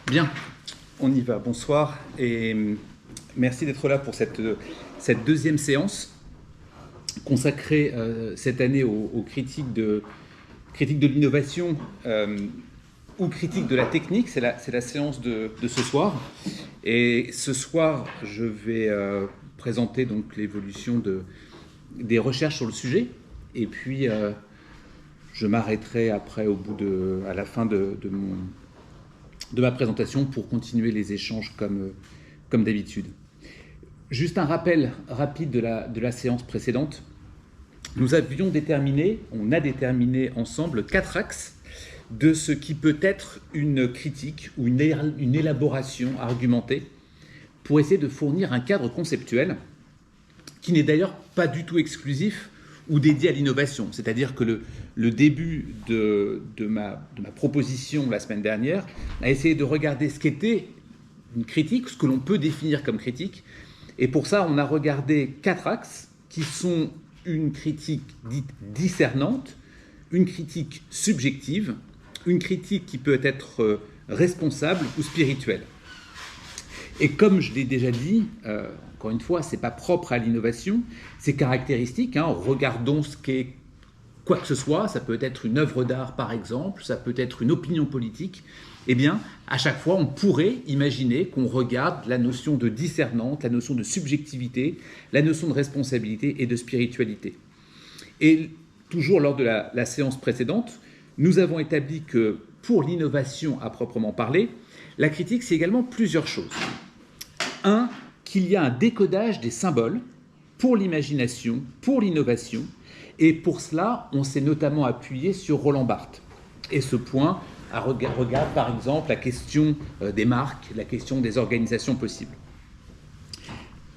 Bien, on y va. Bonsoir et merci d'être là pour cette deuxième séance consacrée cette année aux critiques de l'innovation ou critiques de la technique. C'est la séance de ce soir. Et ce soir, je vais présenter donc l'évolution des recherches sur le sujet. Et puis, je m'arrêterai après, à la fin de ma présentation pour continuer les échanges comme d'habitude. Juste un rappel rapide de la séance précédente. On a déterminé ensemble 4 axes de ce qui peut être une critique ou une élaboration argumentée pour essayer de fournir un cadre conceptuel qui n'est d'ailleurs pas du tout exclusif ou dédié à l'innovation. C'est-à-dire que le début de ma proposition la semaine dernière a essayé de regarder ce qu'était une critique, ce que l'on peut définir comme critique. Et pour ça, on a regardé 4 axes qui sont une critique dite discernante, une critique subjective, une critique qui peut être responsable ou spirituelle. Et comme je l'ai déjà dit, encore une fois, ce n'est pas propre à l'innovation, c'est caractéristique. Regardons ce qu'est quoi que ce soit, ça peut être une œuvre d'art par exemple, ça peut être une opinion politique. Eh bien, à chaque fois, on pourrait imaginer qu'on regarde la notion de discernante, la notion de subjectivité, la notion de responsabilité et de spiritualité. Et toujours lors de la séance précédente, nous avons établi que pour l'innovation à proprement parler, la critique, c'est également plusieurs choses. Un, qu'il y a un décodage des symboles pour l'imagination, pour l'innovation, et pour cela, on s'est notamment appuyé sur Roland Barthes. Et ce point regarde par exemple la question des marques, la question des organisations possibles.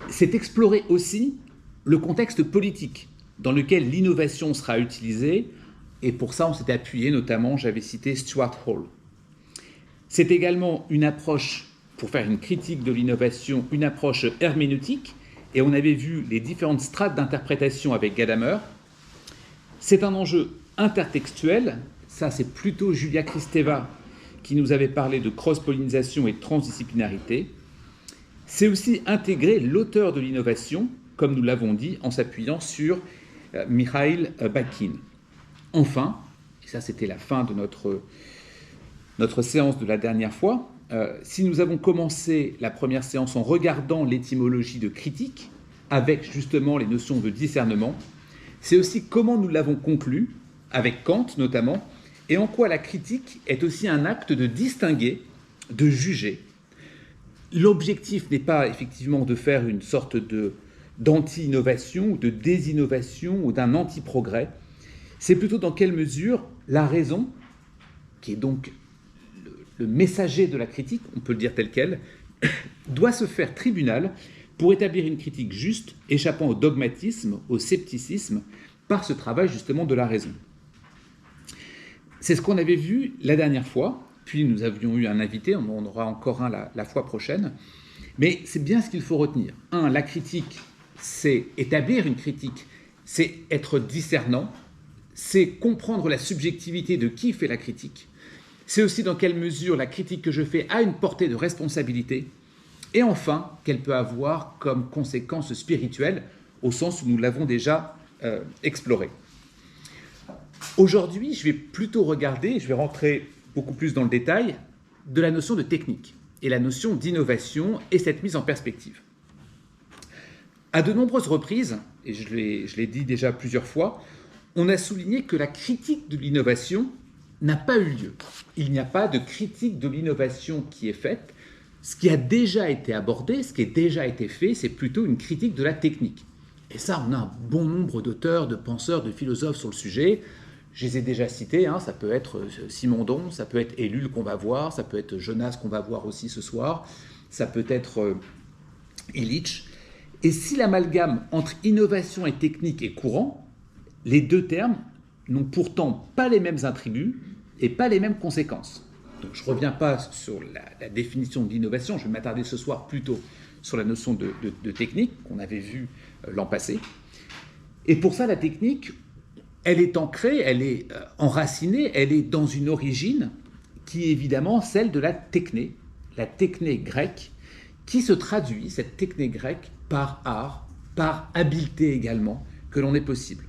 C'est explorer aussi le contexte politique dans lequel l'innovation sera utilisée, et pour ça on s'est appuyé notamment, j'avais cité Stuart Hall. C'est également une approche, pour faire une critique de l'innovation, une approche herméneutique, et on avait vu les différentes strates d'interprétation avec Gadamer. C'est un enjeu intertextuel, ça c'est plutôt Julia Kristeva qui nous avait parlé de cross-pollinisation et de transdisciplinarité. C'est aussi intégrer l'auteur de l'innovation, comme nous l'avons dit, en s'appuyant sur Mikhail Bakhtin. Enfin, et ça c'était la fin de notre séance de la dernière fois, si nous avons commencé la première séance en regardant l'étymologie de critique, avec justement les notions de discernement, c'est aussi comment nous l'avons conclu, avec Kant notamment, et en quoi la critique est aussi un acte de distinguer, de juger. L'objectif n'est pas effectivement de faire une sorte d'anti-innovation, ou de désinnovation, ou d'un anti-progrès. C'est plutôt dans quelle mesure la raison, qui est donc le messager de la critique, on peut le dire tel quel, doit se faire tribunal pour établir une critique juste, échappant au dogmatisme, au scepticisme, par ce travail justement de la raison. C'est ce qu'on avait vu la dernière fois, puis nous avions eu un invité, on en aura encore un la fois prochaine, mais c'est bien ce qu'il faut retenir. La critique, c'est établir une critique, c'est être discernant, c'est comprendre la subjectivité de qui fait la critique, c'est aussi dans quelle mesure la critique que je fais a une portée de responsabilité, et enfin, qu'elle peut avoir comme conséquence spirituelle, au sens où nous l'avons déjà exploré. Aujourd'hui, je vais plutôt regarder, je vais rentrer beaucoup plus dans le détail, de la notion de technique et la notion d'innovation et cette mise en perspective. À de nombreuses reprises, et je l'ai dit déjà plusieurs fois, on a souligné que la critique de l'innovation n'a pas eu lieu. Il n'y a pas de critique de l'innovation qui est faite. Ce qui a déjà été abordé, ce qui a déjà été fait, c'est plutôt une critique de la technique. Et ça, on a un bon nombre d'auteurs, de penseurs, de philosophes sur le sujet. Je les ai déjà cités, ça peut être Simondon, ça peut être Ellul qu'on va voir, ça peut être Jonas qu'on va voir aussi ce soir, ça peut être Illich. Et si l'amalgame entre innovation et technique est courant, les deux termes n'ont pourtant pas les mêmes attributs et pas les mêmes conséquences. Donc, je ne reviens pas sur la définition de l'innovation, je vais m'attarder ce soir plutôt sur la notion de technique qu'on avait vue l'an passé. Et pour ça, la technique, elle est ancrée, elle est enracinée, elle est dans une origine qui est évidemment celle de la techné, la techné grecque, qui se traduit, cette techné grecque, par art, par habileté également, que l'on est possible.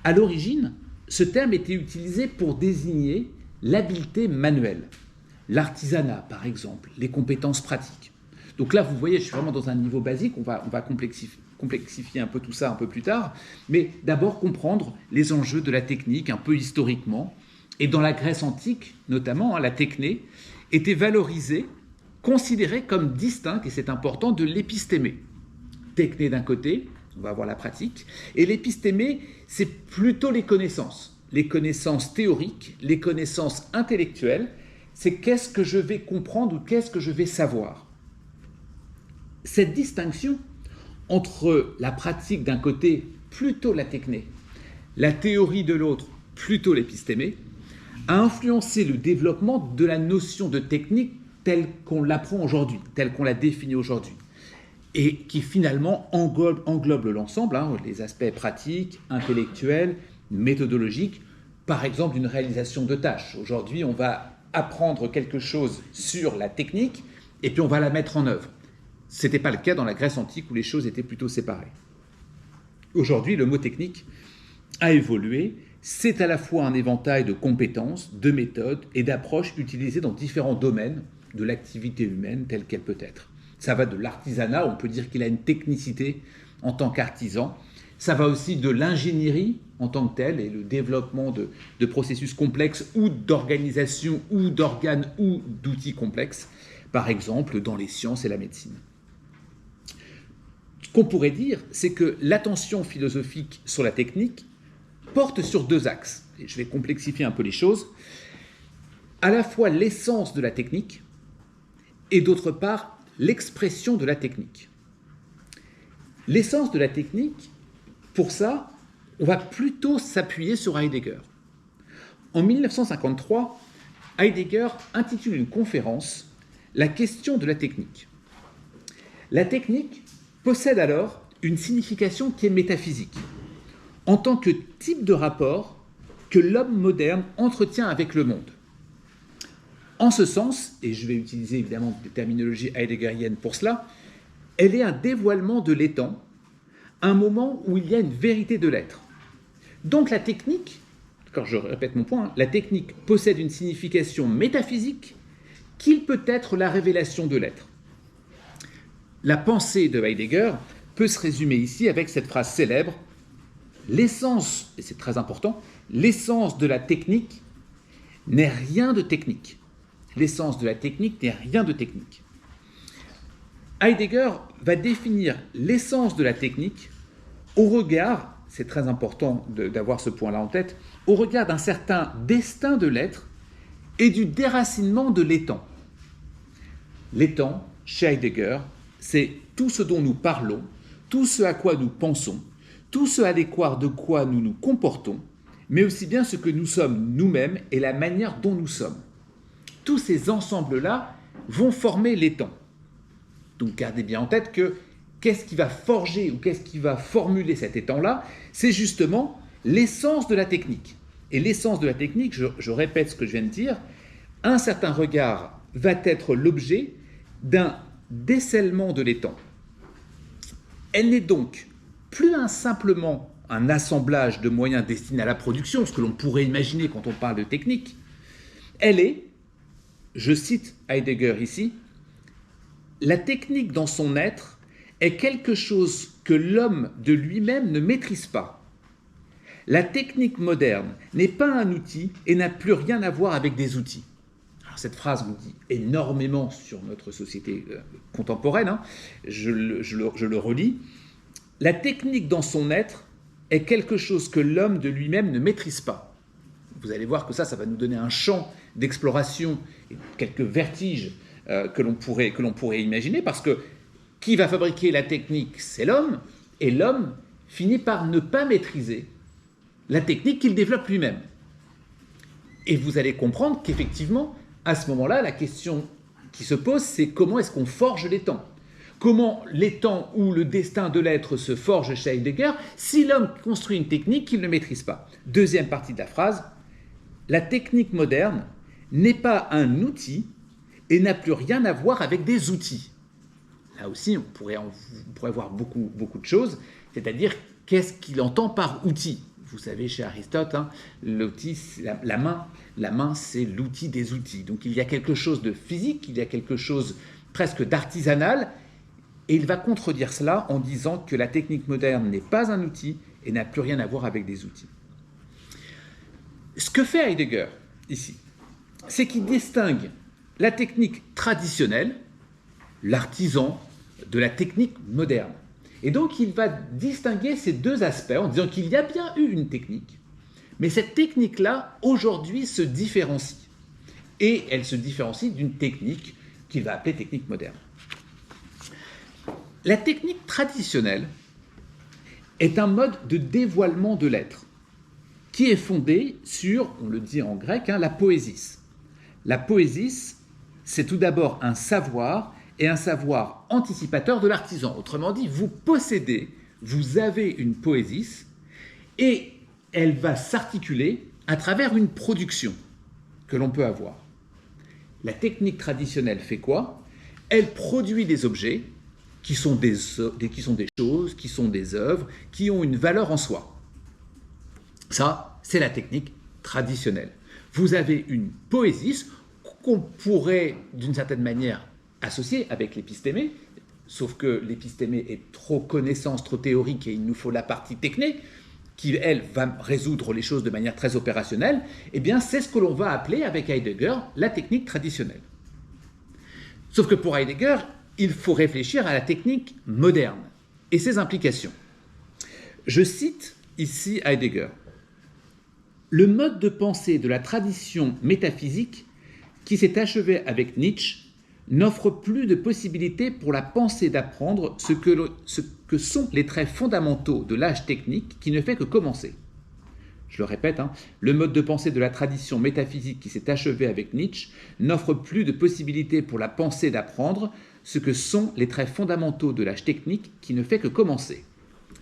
À l'origine, ce terme était utilisé pour désigner l'habileté manuelle, l'artisanat par exemple, les compétences pratiques. Donc là, vous voyez, je suis vraiment dans un niveau basique, on va complexifier un peu tout ça un peu plus tard, mais d'abord comprendre les enjeux de la technique un peu historiquement. Et dans la Grèce antique, notamment, la techné était valorisée, considérée comme distincte, et c'est important, de l'épistémé. Techné d'un côté, on va voir la pratique, et l'épistémé, c'est plutôt les connaissances théoriques, les connaissances intellectuelles, c'est qu'est-ce que je vais comprendre ou qu'est-ce que je vais savoir. Cette distinction entre la pratique d'un côté, plutôt la techné, la théorie de l'autre, plutôt l'épistémé, a influencé le développement de la notion de technique telle qu'on l'apprend aujourd'hui, telle qu'on la définit aujourd'hui, et qui finalement englobe l'ensemble, les aspects pratiques, intellectuels, méthodologiques, par exemple d'une réalisation de tâches. Aujourd'hui, on va apprendre quelque chose sur la technique, et puis on va la mettre en œuvre. Ce n'était pas le cas dans la Grèce antique où les choses étaient plutôt séparées. Aujourd'hui, le mot technique a évolué. C'est à la fois un éventail de compétences, de méthodes et d'approches utilisées dans différents domaines de l'activité humaine telle qu'elle peut être. Ça va de l'artisanat, on peut dire qu'il a une technicité en tant qu'artisan. Ça va aussi de l'ingénierie en tant que telle et le développement de processus complexes ou d'organisation ou d'organes ou d'outils complexes, par exemple dans les sciences et la médecine. Ce qu'on pourrait dire, c'est que l'attention philosophique sur la technique porte sur deux axes. Et je vais complexifier un peu les choses. À la fois l'essence de la technique et d'autre part l'expression de la technique. L'essence de la technique, pour ça, on va plutôt s'appuyer sur Heidegger. En 1953, Heidegger intitule une conférence « La question de la technique ». La technique possède alors une signification qui est métaphysique, en tant que type de rapport que l'homme moderne entretient avec le monde. En ce sens, et je vais utiliser évidemment des terminologies heideggeriennes pour cela, elle est un dévoilement de l'étant, un moment où il y a une vérité de l'être. Donc la technique, quand je répète mon point, la technique possède une signification métaphysique qu'il peut être la révélation de l'être. La pensée de Heidegger peut se résumer ici avec cette phrase célèbre « L'essence, et c'est très important, l'essence de la technique n'est rien de technique. L'essence de la technique n'est rien de technique. » Heidegger va définir l'essence de la technique au regard, c'est très important d'avoir ce point-là en tête, au regard d'un certain destin de l'être et du déracinement de l'étant. L'étant, chez Heidegger, c'est tout ce dont nous parlons, tout ce à quoi nous pensons, tout ce à l'égard de quoi nous nous comportons, mais aussi bien ce que nous sommes nous-mêmes et la manière dont nous sommes. Tous ces ensembles-là vont former l'étant. Donc gardez bien en tête que qu'est-ce qui va forger ou qu'est-ce qui va formuler cet étant-là, c'est justement l'essence de la technique. Et l'essence de la technique, je répète ce que je viens de dire, un certain regard va être l'objet d'un décèlement de l'étant. Elle n'est donc plus simplement un assemblage de moyens destinés à la production, ce que l'on pourrait imaginer quand on parle de technique. Elle est, je cite Heidegger ici, la technique dans son être est quelque chose que l'homme de lui-même ne maîtrise pas. La technique moderne n'est pas un outil et n'a plus rien à voir avec des outils. Alors cette phrase me dit énormément sur notre société contemporaine, je le relis. La technique dans son être est quelque chose que l'homme de lui-même ne maîtrise pas. Vous allez voir que ça va nous donner un champ d'exploration et quelques vertiges que l'on pourrait imaginer, parce que qui va fabriquer la technique, c'est l'homme, et l'homme finit par ne pas maîtriser la technique qu'il développe lui-même. Et vous allez comprendre qu'effectivement, à ce moment-là, la question qui se pose, c'est comment est-ce qu'on forge l'étant ? Comment l'étant ou le destin de l'être se forge chez Heidegger si l'homme construit une technique qu'il ne maîtrise pas ? Deuxième partie de la phrase, la technique moderne n'est pas un outil, et n'a plus rien à voir avec des outils. Là aussi, on pourrait voir beaucoup de choses, c'est-à-dire qu'est-ce qu'il entend par outil. Vous savez, chez Aristote, hein, l'outil, la main. La main, c'est l'outil des outils. Donc il y a quelque chose de physique, il y a quelque chose presque d'artisanal, et il va contredire cela en disant que la technique moderne n'est pas un outil et n'a plus rien à voir avec des outils. Ce que fait Heidegger ici, c'est qu'il distingue la technique traditionnelle, l'artisan, de la technique moderne. Et donc il va distinguer ces deux aspects en disant qu'il y a bien eu une technique, mais cette technique-là, aujourd'hui, se différencie. Et elle se différencie d'une technique qu'il va appeler technique moderne. La technique traditionnelle est un mode de dévoilement de l'être qui est fondé sur, on le dit en grec, la poésis. La poésis, c'est tout d'abord un savoir et un savoir anticipateur de l'artisan. Autrement dit, vous possédez, vous avez une poésis et elle va s'articuler à travers une production que l'on peut avoir. La technique traditionnelle fait quoi? Elle produit des objets qui sont des choses, qui sont des œuvres, qui ont une valeur en soi. Ça, c'est la technique traditionnelle. Vous avez une poésis qu'on pourrait, d'une certaine manière, associer avec l'épistémé, sauf que l'épistémé est trop connaissance, trop théorique, et il nous faut la partie technique, qui, elle, va résoudre les choses de manière très opérationnelle. Eh bien, c'est ce que l'on va appeler, avec Heidegger, la technique traditionnelle. Sauf que pour Heidegger, il faut réfléchir à la technique moderne et ses implications. Je cite ici Heidegger. Le mode de pensée de la tradition métaphysique qui s'est achevé avec Nietzsche n'offre plus de possibilités pour la pensée d'apprendre ce que sont les traits fondamentaux de l'âge technique qui ne fait que commencer. Je le répète, le mode de pensée de la tradition métaphysique qui s'est achevé avec Nietzsche n'offre plus de possibilités pour la pensée d'apprendre ce que sont les traits fondamentaux de l'âge technique qui ne fait que commencer.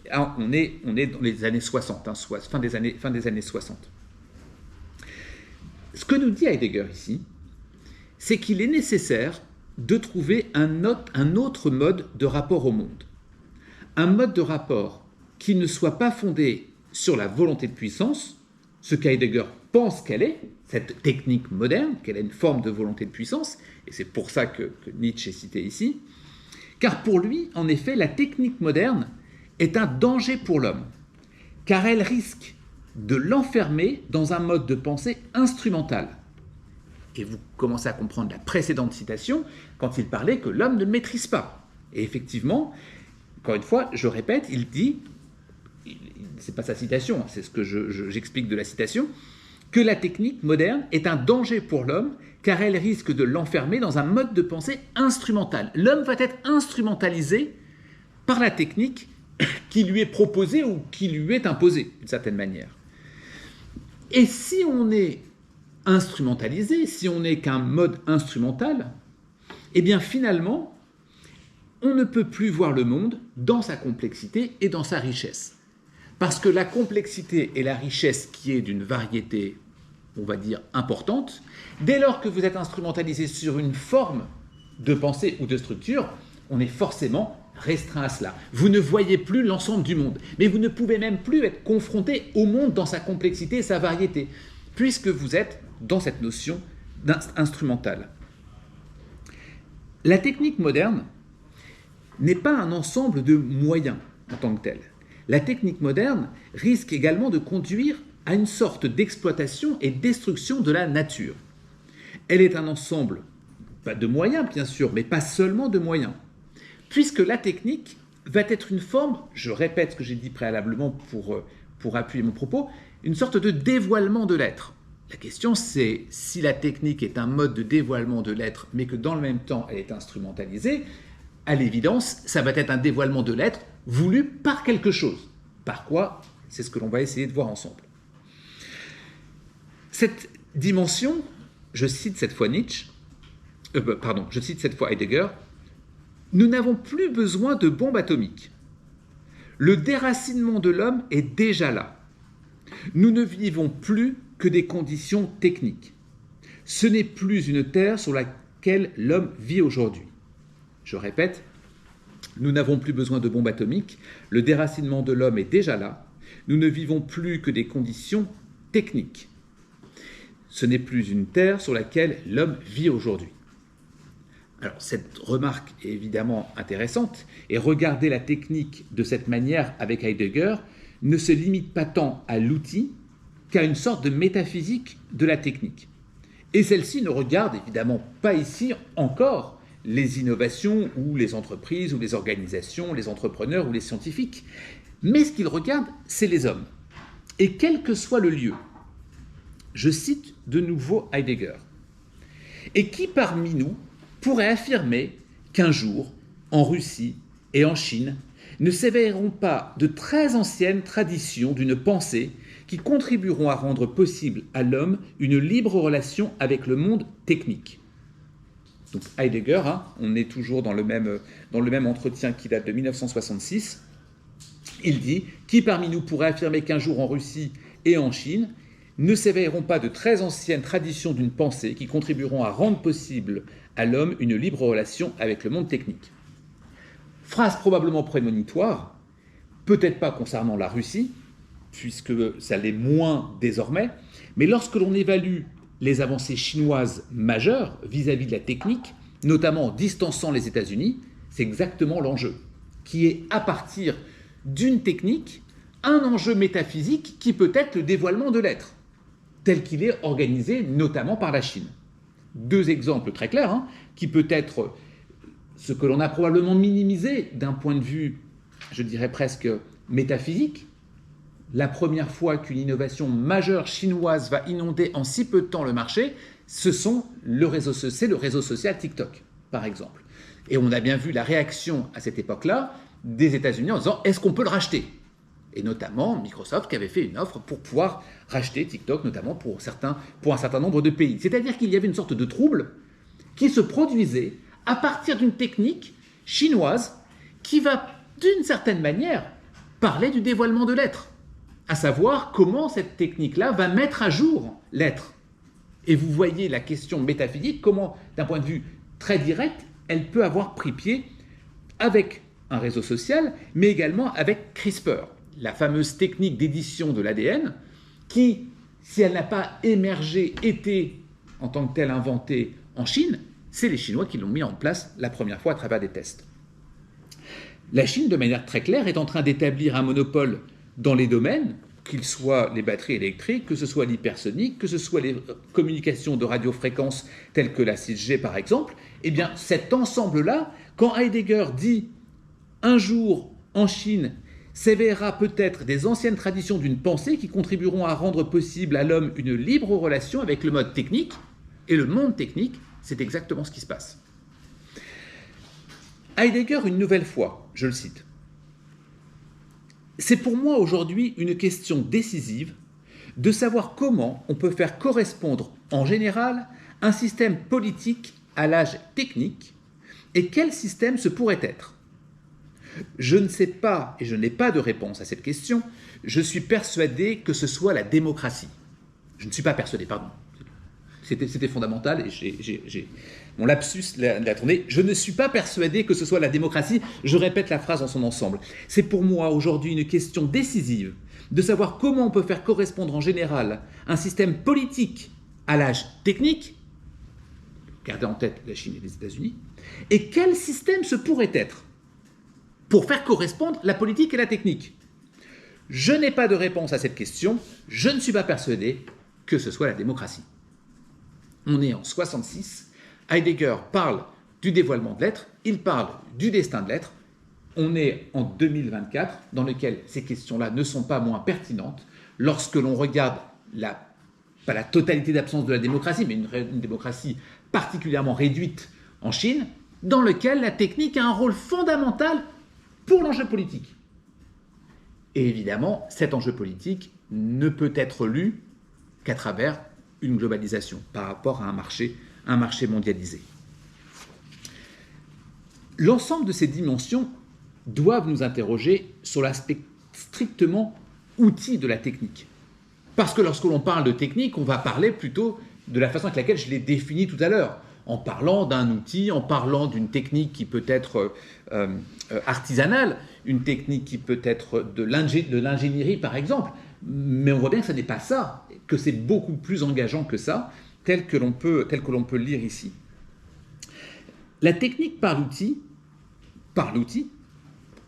Alors, on est dans les années 60, fin des années 60. Ce que nous dit Heidegger ici, c'est qu'il est nécessaire de trouver un autre mode de rapport au monde. Un mode de rapport qui ne soit pas fondé sur la volonté de puissance, ce qu'Heidegger pense qu'elle est, cette technique moderne, qu'elle a une forme de volonté de puissance, et c'est pour ça que Nietzsche est cité ici, car pour lui, en effet, la technique moderne est un danger pour l'homme, car elle risque de l'enfermer dans un mode de pensée instrumental. Et vous commencez à comprendre la précédente citation quand il parlait que l'homme ne le maîtrise pas. Et effectivement, encore une fois, je répète, il dit, c'est pas sa citation, c'est ce que j'explique de la citation, que la technique moderne est un danger pour l'homme car elle risque de l'enfermer dans un mode de pensée instrumental. L'homme va être instrumentalisé par la technique qui lui est proposée ou qui lui est imposée, d'une certaine manière. Et si on est instrumentalisé, si on n'est qu'un mode instrumental, eh bien finalement, on ne peut plus voir le monde dans sa complexité et dans sa richesse. Parce que la complexité et la richesse qui est d'une variété, on va dire, importante, dès lors que vous êtes instrumentalisé sur une forme de pensée ou de structure, on est forcément restreint à cela. Vous ne voyez plus l'ensemble du monde, mais vous ne pouvez même plus être confronté au monde dans sa complexité et sa variété, puisque vous êtes dans cette notion instrumentale. La technique moderne n'est pas un ensemble de moyens en tant que tel. La technique moderne risque également de conduire à une sorte d'exploitation et destruction de la nature. Elle est un ensemble de moyens, bien sûr, mais pas seulement de moyens. Puisque la technique va être une forme, je répète ce que j'ai dit préalablement pour appuyer mon propos, une sorte de dévoilement de l'être. La question, c'est si la technique est un mode de dévoilement de l'être, mais que dans le même temps, elle est instrumentalisée, à l'évidence, ça va être un dévoilement de l'être voulu par quelque chose. Par quoi? C'est ce que l'on va essayer de voir ensemble. Cette dimension, je cite cette fois Heidegger, nous n'avons plus besoin de bombes atomiques. Le déracinement de l'homme est déjà là. Nous ne vivons plus que des conditions techniques. Ce n'est plus une terre sur laquelle l'homme vit aujourd'hui. Je répète, nous n'avons plus besoin de bombes atomiques, le déracinement de l'homme est déjà là, nous ne vivons plus que des conditions techniques. Ce n'est plus une terre sur laquelle l'homme vit aujourd'hui. Alors, cette remarque est évidemment intéressante, et regarder la technique de cette manière avec Heidegger ne se limite pas tant à l'outil qu'à une sorte de métaphysique de la technique. Et celle-ci ne regarde évidemment pas ici encore les innovations ou les entreprises ou les organisations, les entrepreneurs ou les scientifiques, mais ce qu'il regarde, c'est les hommes. Et quel que soit le lieu, je cite de nouveau Heidegger, et qui parmi nous pourrait affirmer qu'un jour, en Russie et en Chine, ne s'éveilleront pas de très anciennes traditions d'une pensée qui contribueront à rendre possible à l'homme une libre relation avec le monde technique. Donc Heidegger, on est toujours dans le même entretien qui date de 1966, il dit « Qui parmi nous pourrait affirmer qu'un jour en Russie et en Chine ne s'éveilleront pas de très anciennes traditions d'une pensée qui contribueront à rendre possible à l'homme une libre relation avec le monde technique ?» Phrase probablement prémonitoire, peut-être pas concernant la Russie, puisque ça l'est moins désormais, mais lorsque l'on évalue les avancées chinoises majeures vis-à-vis de la technique, notamment en distançant les États-Unis, c'est exactement l'enjeu, qui est à partir d'une technique, un enjeu métaphysique qui peut être le dévoilement de l'être, tel qu'il est organisé notamment par la Chine. Deux exemples très clairs, qui peut être ce que l'on a probablement minimisé d'un point de vue, je dirais presque métaphysique. La première fois qu'une innovation majeure chinoise va inonder en si peu de temps le marché, c'est le réseau social TikTok, par exemple. Et on a bien vu la réaction à cette époque-là des États-Unis en disant « est-ce qu'on peut le racheter ?» Et notamment Microsoft qui avait fait une offre pour pouvoir racheter TikTok, notamment pour un certain nombre de pays. C'est-à-dire qu'il y avait une sorte de trouble qui se produisait à partir d'une technique chinoise qui va, d'une certaine manière, parler du dévoilement de l'être, à savoir comment cette technique-là va mettre à jour l'être. Et vous voyez la question métaphysique, comment, d'un point de vue très direct, elle peut avoir pris pied avec un réseau social, mais également avec CRISPR, la fameuse technique d'édition de l'ADN, qui, si elle n'a pas émergé, été en tant que telle inventée en Chine, c'est les Chinois qui l'ont mis en place la première fois à travers des tests. La Chine, de manière très claire, est en train d'établir un monopole dans les domaines, qu'ils soient les batteries électriques, que ce soit l'hypersonique, que ce soit les communications de radiofréquences telles que la 6G par exemple. Eh bien, cet ensemble-là, quand Heidegger dit « un jour, en Chine, s'éveillera peut-être des anciennes traditions d'une pensée qui contribueront à rendre possible à l'homme une libre relation avec le mode technique et le monde technique », c'est exactement ce qui se passe. Heidegger, une nouvelle fois, je le cite, « C'est pour moi aujourd'hui une question décisive de savoir comment on peut faire correspondre en général un système politique à l'âge technique et quel système ce pourrait être. Je ne sais pas et je n'ai pas de réponse à cette question. Je suis persuadé que ce soit la démocratie. » Je ne suis pas persuadé, pardon. C'était fondamental et mon lapsus l'a tourné. Je ne suis pas persuadé que ce soit la démocratie. Je répète la phrase dans son ensemble. C'est pour moi aujourd'hui une question décisive de savoir comment on peut faire correspondre en général un système politique à l'âge technique, gardez en tête la Chine et les États-Unis, et quel système ce pourrait être pour faire correspondre la politique et la technique. Je n'ai pas de réponse à cette question. Je ne suis pas persuadé que ce soit la démocratie. On est en 66, Heidegger parle du dévoilement de l'être, il parle du destin de l'être. On est en 2024, dans lequel ces questions-là ne sont pas moins pertinentes, lorsque l'on regarde pas la totalité d'absence de la démocratie, mais une démocratie particulièrement réduite en Chine, dans lequel la technique a un rôle fondamental pour l'enjeu politique. Et évidemment, cet enjeu politique ne peut être lu qu'à travers une globalisation par rapport à un marché mondialisé. L'ensemble de ces dimensions doivent nous interroger sur l'aspect strictement outil de la technique. Parce que lorsque l'on parle de technique, on va parler plutôt de la façon avec laquelle je l'ai définie tout à l'heure, en parlant d'un outil, en parlant d'une technique qui peut être artisanale, une technique qui peut être de l'ingénierie par exemple, mais on voit bien que ce n'est pas ça, que c'est beaucoup plus engageant que ça, tel que l'on peut le lire ici. La technique par l'outil,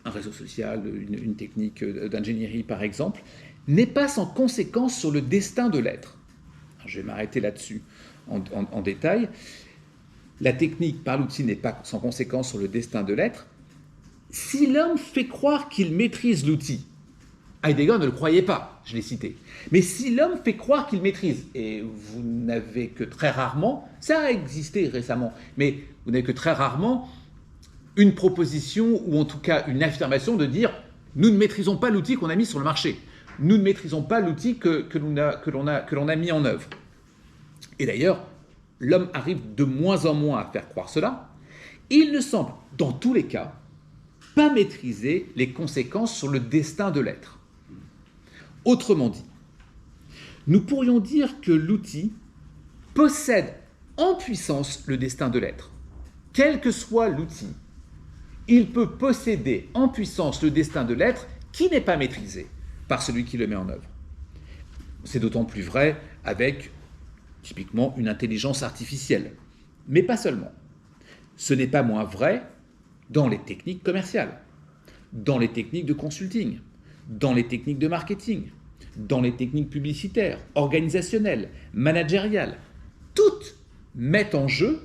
un réseau social, une technique d'ingénierie par exemple, n'est pas sans conséquence sur le destin de l'être. Je vais m'arrêter là-dessus en détail. La technique par l'outil n'est pas sans conséquence sur le destin de l'être. Si l'homme fait croire qu'il maîtrise l'outil, Heidegger ne le croyait pas, je l'ai cité, mais si l'homme fait croire qu'il maîtrise, et vous n'avez que très rarement, ça a existé récemment, mais vous n'avez que très rarement une proposition ou en tout cas une affirmation de dire « nous ne maîtrisons pas l'outil qu'on a mis sur le marché ». Nous ne maîtrisons pas l'outil que l'on a mis en œuvre. Et d'ailleurs, l'homme arrive de moins en moins à faire croire cela. Il ne semble, dans tous les cas, pas maîtriser les conséquences sur le destin de l'être. Autrement dit, nous pourrions dire que l'outil possède en puissance le destin de l'être. Quel que soit l'outil, il peut posséder en puissance le destin de l'être qui n'est pas maîtrisé par celui qui le met en œuvre. C'est d'autant plus vrai avec, typiquement, une intelligence artificielle. Mais pas seulement. Ce n'est pas moins vrai dans les techniques commerciales, dans les techniques de consulting, dans les techniques de marketing, dans les techniques publicitaires, organisationnelles, managériales. Toutes mettent en jeu,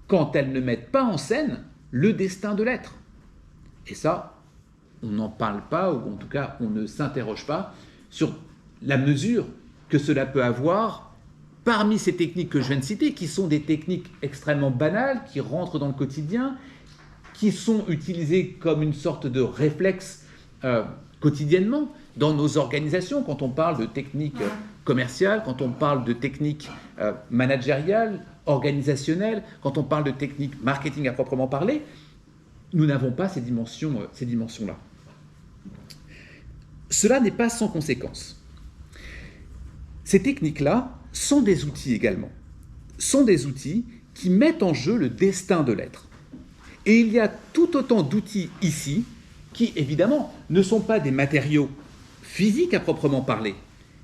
quand elles ne mettent pas en scène, le destin de l'être. Et ça, on n'en parle pas, ou en tout cas, on ne s'interroge pas sur la mesure que cela peut avoir parmi ces techniques que je viens de citer, qui sont des techniques extrêmement banales, qui rentrent dans le quotidien, qui sont utilisées comme une sorte de réflexe quotidiennement dans nos organisations, quand on parle de techniques commerciales, quand on parle de techniques managériales, organisationnelles, quand on parle de techniques marketing à proprement parler, nous n'avons pas ces dimensions-là. Cela n'est pas sans conséquence. Ces techniques-là sont des outils également. Sont des outils qui mettent en jeu le destin de l'être. Et il y a tout autant d'outils ici qui, évidemment, ne sont pas des matériaux physiques à proprement parler,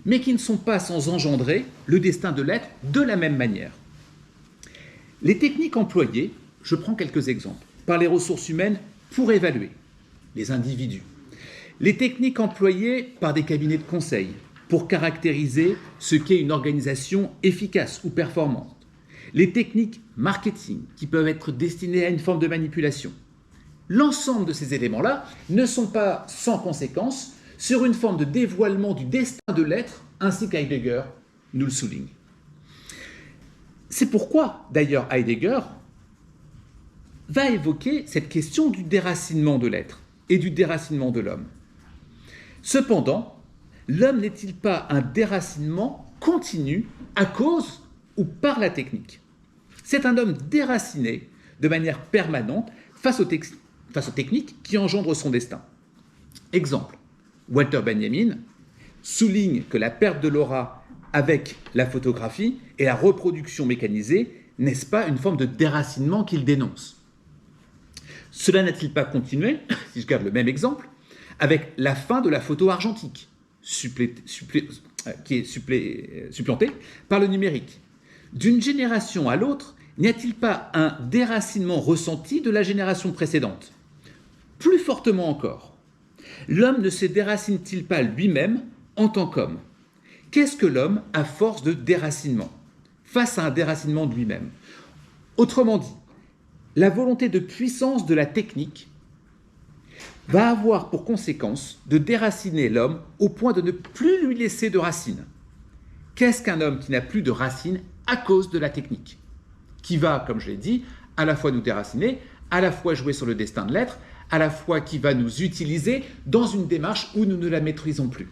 mais qui ne sont pas sans engendrer le destin de l'être de la même manière. Les techniques employées, je prends quelques exemples, par les ressources humaines pour évaluer les individus. Les techniques employées par des cabinets de conseil pour caractériser ce qu'est une organisation efficace ou performante. Les techniques marketing qui peuvent être destinées à une forme de manipulation. L'ensemble de ces éléments-là ne sont pas sans conséquence sur une forme de dévoilement du destin de l'être, ainsi qu'Heidegger nous le souligne. C'est pourquoi, d'ailleurs, Heidegger va évoquer cette question du déracinement de l'être et du déracinement de l'homme. Cependant, l'homme n'est-il pas un déracinement continu à cause ou par la technique? C'est un homme déraciné de manière permanente face aux techniques qui engendrent son destin. Exemple, Walter Benjamin souligne que la perte de l'aura avec la photographie et la reproduction mécanisée, n'est-ce pas une forme de déracinement qu'il dénonce? Cela n'a-t-il pas continué, si je garde le même exemple, avec la fin de la photo argentique, qui est supplantée par le numérique? D'une génération à l'autre, n'y a-t-il pas un déracinement ressenti de la génération précédente? Plus fortement encore, l'homme ne se déracine-t-il pas lui-même en tant qu'homme? Qu'est-ce que l'homme à force de déracinement, face à un déracinement de lui-même? Autrement dit, la volonté de puissance de la technique va avoir pour conséquence de déraciner l'homme au point de ne plus lui laisser de racines. Qu'est-ce qu'un homme qui n'a plus de racines à cause de la technique, qui va, comme je l'ai dit, à la fois nous déraciner, à la fois jouer sur le destin de l'être, à la fois qui va nous utiliser dans une démarche où nous ne la maîtrisons plus?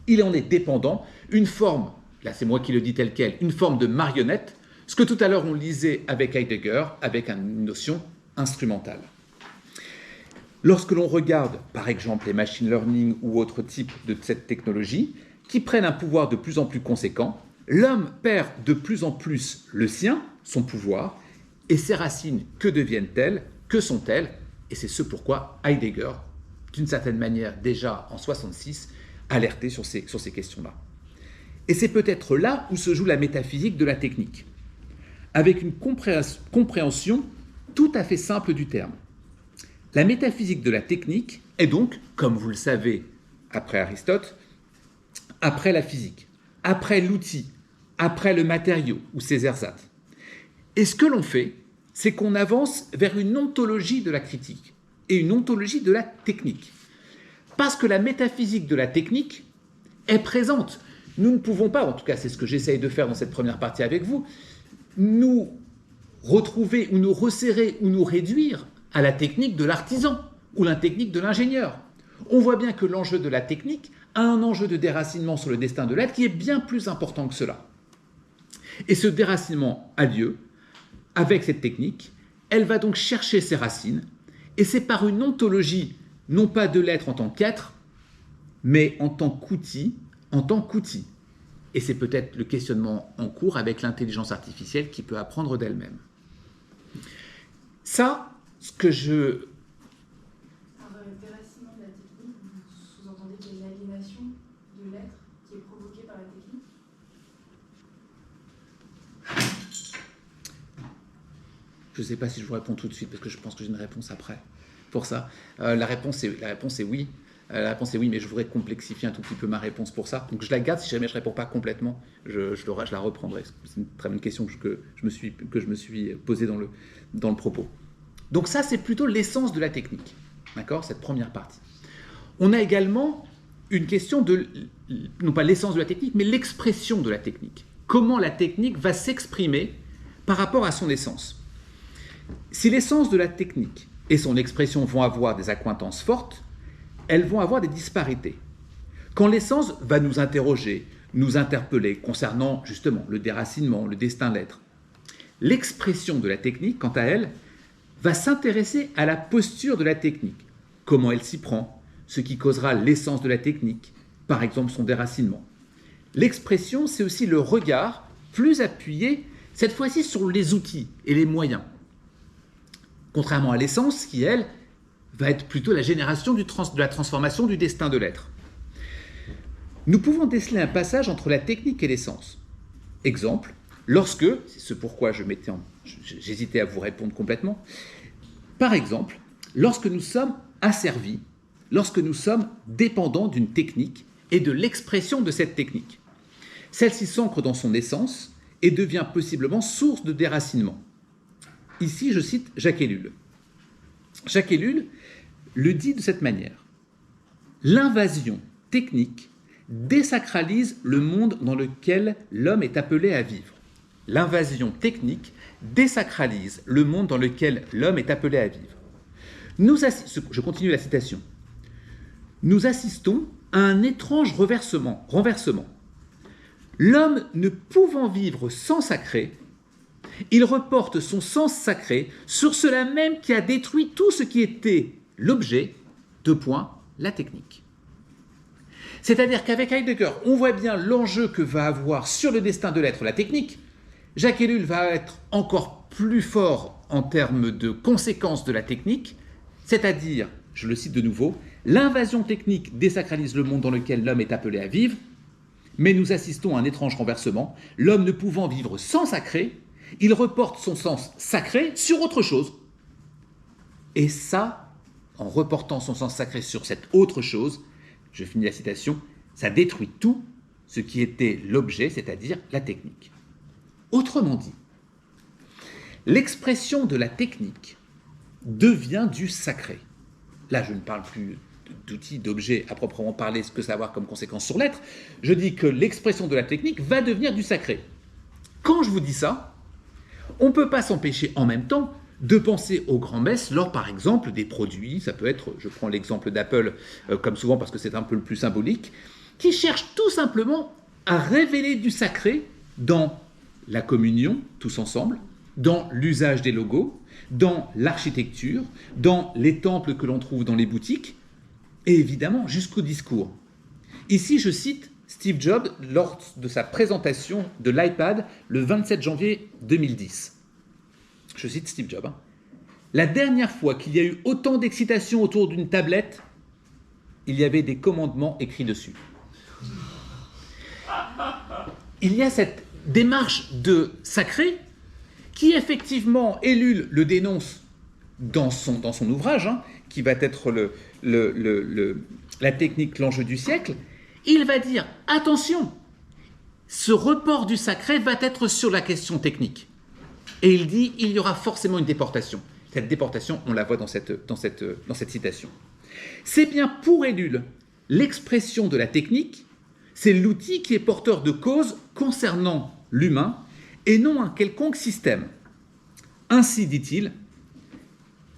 Il en est dépendant, une forme, là c'est moi qui le dis tel quel, une forme de marionnette, ce que tout à l'heure on lisait avec Heidegger, avec une notion instrumentale. Lorsque l'on regarde, par exemple, les machine learning ou autres types de cette technologie, qui prennent un pouvoir de plus en plus conséquent, L'homme perd de plus en plus le sien, son pouvoir, et ses racines, que deviennent-elles? Que sont-elles? Et c'est ce pourquoi Heidegger, d'une certaine manière déjà en 66, alertait sur ces questions-là. Et c'est peut-être là où se joue la métaphysique de la technique, avec une compréhension tout à fait simple du terme. La métaphysique de la technique est donc, comme vous le savez, après Aristote, après la physique, après l'outil, après le matériau ou ses ersatz. Et ce que l'on fait, c'est qu'on avance vers une ontologie de la critique et une ontologie de la technique. Parce que la métaphysique de la technique est présente. Nous ne pouvons pas, en tout cas c'est ce que j'essaye de faire dans cette première partie avec vous, nous retrouver ou nous resserrer ou nous réduire à la technique de l'artisan ou la technique de l'ingénieur. On voit bien que l'enjeu de la technique a un enjeu de déracinement sur le destin de l'être qui est bien plus important que cela. Et ce déracinement a lieu avec cette technique. Elle va donc chercher ses racines, et c'est par une ontologie, non pas de l'être en tant qu'être, mais en tant qu'outil, Et c'est peut-être le questionnement en cours avec l'intelligence artificielle qui peut apprendre d'elle-même. Ça, ce que je... Par le déracinement de la technique, vous sous-entendez qu'il y a une aliénation de l'être qui est provoquée par la technique? Je ne sais pas si je vous réponds tout de suite, parce que je pense que j'ai une réponse après pour ça. La réponse est oui. La réponse est oui, mais je voudrais complexifier un tout petit peu ma réponse pour ça. Donc je la garde, si jamais je ne réponds pas complètement, je la reprendrai. C'est une très bonne question que je me suis posée dans le propos. Donc ça, c'est plutôt l'essence de la technique, d'accord, cette première partie. On a également une question de, non pas l'essence de la technique, mais l'expression de la technique. Comment la technique va s'exprimer par rapport à son essence. Si l'essence de la technique et son expression vont avoir des accointances fortes, elles vont avoir des disparités. Quand l'essence va nous interroger, nous interpeller concernant justement le déracinement, le destin de l'être, l'expression de la technique, quant à elle, va s'intéresser à la posture de la technique, comment elle s'y prend, ce qui causera l'essence de la technique, par exemple son déracinement. L'expression, c'est aussi le regard plus appuyé, cette fois-ci sur les outils et les moyens. Contrairement à l'essence qui, elle, va être plutôt la génération de la transformation du destin de l'être. Nous pouvons déceler un passage entre la technique et l'essence. Exemple, lorsque, c'est ce pourquoi j'hésitais à vous répondre complètement, par exemple, lorsque nous sommes asservis, lorsque nous sommes dépendants d'une technique et de l'expression de cette technique. Celle-ci s'ancre dans son essence et devient possiblement source de déracinement. Ici, je cite Jacques Ellul. Jacques Ellul le dit de cette manière. L'invasion technique désacralise le monde dans lequel l'homme est appelé à vivre. L'invasion technique désacralise le monde dans lequel l'homme est appelé à vivre. Je continue la citation. Nous assistons à un étrange renversement. L'homme ne pouvant vivre sans sacré, il reporte son sens sacré sur cela même qui a détruit tout ce qui était l'objet, la technique. C'est-à-dire qu'avec Heidegger, on voit bien l'enjeu que va avoir sur le destin de l'être la technique. Jacques Ellul va être encore plus fort en termes de conséquences de la technique, c'est-à-dire, je le cite de nouveau, l'invasion technique désacralise le monde dans lequel l'homme est appelé à vivre, mais nous assistons à un étrange renversement. L'homme ne pouvant vivre sans sacré, il reporte son sens sacré sur autre chose. Et ça, en reportant son sens sacré sur cette autre chose, je finis la citation, ça détruit tout ce qui était l'objet, c'est-à-dire la technique. Autrement dit, l'expression de la technique devient du sacré. Là, je ne parle plus d'outils, d'objets à proprement parler, ce que ça va avoir comme conséquence sur l'être. Je dis que l'expression de la technique va devenir du sacré. Quand je vous dis ça, on ne peut pas s'empêcher en même temps de penser aux grands-messes lors, par exemple, des produits, ça peut être, je prends l'exemple d'Apple comme souvent parce que c'est un peu le plus symbolique, qui cherchent tout simplement à révéler du sacré dans la communion, tous ensemble, dans l'usage des logos, dans l'architecture, dans les temples que l'on trouve dans les boutiques, et évidemment jusqu'au discours. Ici, je cite Steve Jobs lors de sa présentation de l'iPad le 27 janvier 2010. Je cite Steve Jobs. La dernière fois qu'il y a eu autant d'excitation autour d'une tablette, il y avait des commandements écrits dessus. Il y a cette démarche de sacré qui effectivement Ellul le dénonce dans son ouvrage, qui va être la technique, l'enjeu du siècle. Il va dire, attention, ce report du sacré va être sur la question technique. Et il dit, il y aura forcément une déportation. Cette déportation, on la voit dans cette citation. C'est bien pour Ellul, l'expression de la technique, c'est l'outil qui est porteur de cause concernant l'humain et non un quelconque système. Ainsi, dit-il,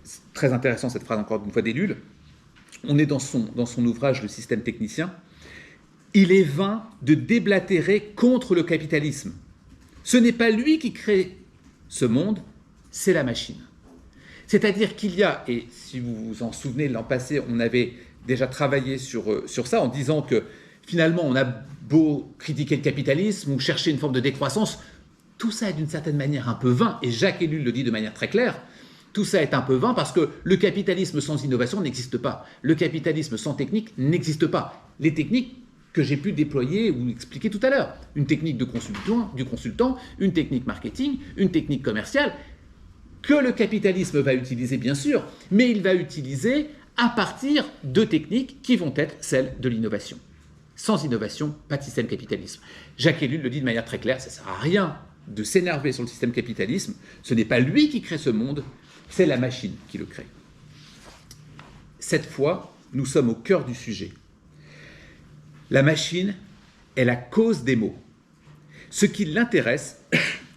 c'est très intéressant cette phrase encore une fois d'Ellul, on est dans son ouvrage Le système technicien, il est vain de déblatérer contre le capitalisme. Ce n'est pas lui qui crée ce monde, c'est la machine. C'est-à-dire qu'il y a, et si vous vous en souvenez, l'an passé, on avait déjà travaillé sur ça en disant que finalement, on a beau critiquer le capitalisme ou chercher une forme de décroissance, tout ça est d'une certaine manière un peu vain, et Jacques Ellul le dit de manière très claire, tout ça est un peu vain parce que le capitalisme sans innovation n'existe pas. Le capitalisme sans technique n'existe pas. Les techniques que j'ai pu déployer ou expliquer tout à l'heure, une technique du consultant, une technique marketing, une technique commerciale, que le capitalisme va utiliser bien sûr, mais il va utiliser à partir de techniques qui vont être celles de l'innovation. Sans innovation, pas de système capitalisme. Jacques Ellul le dit de manière très claire, ça ne sert à rien de s'énerver sur le système capitalisme, ce n'est pas lui qui crée ce monde, c'est la machine qui le crée. Cette fois, nous sommes au cœur du sujet. La machine est la cause des maux. Ce qui l'intéresse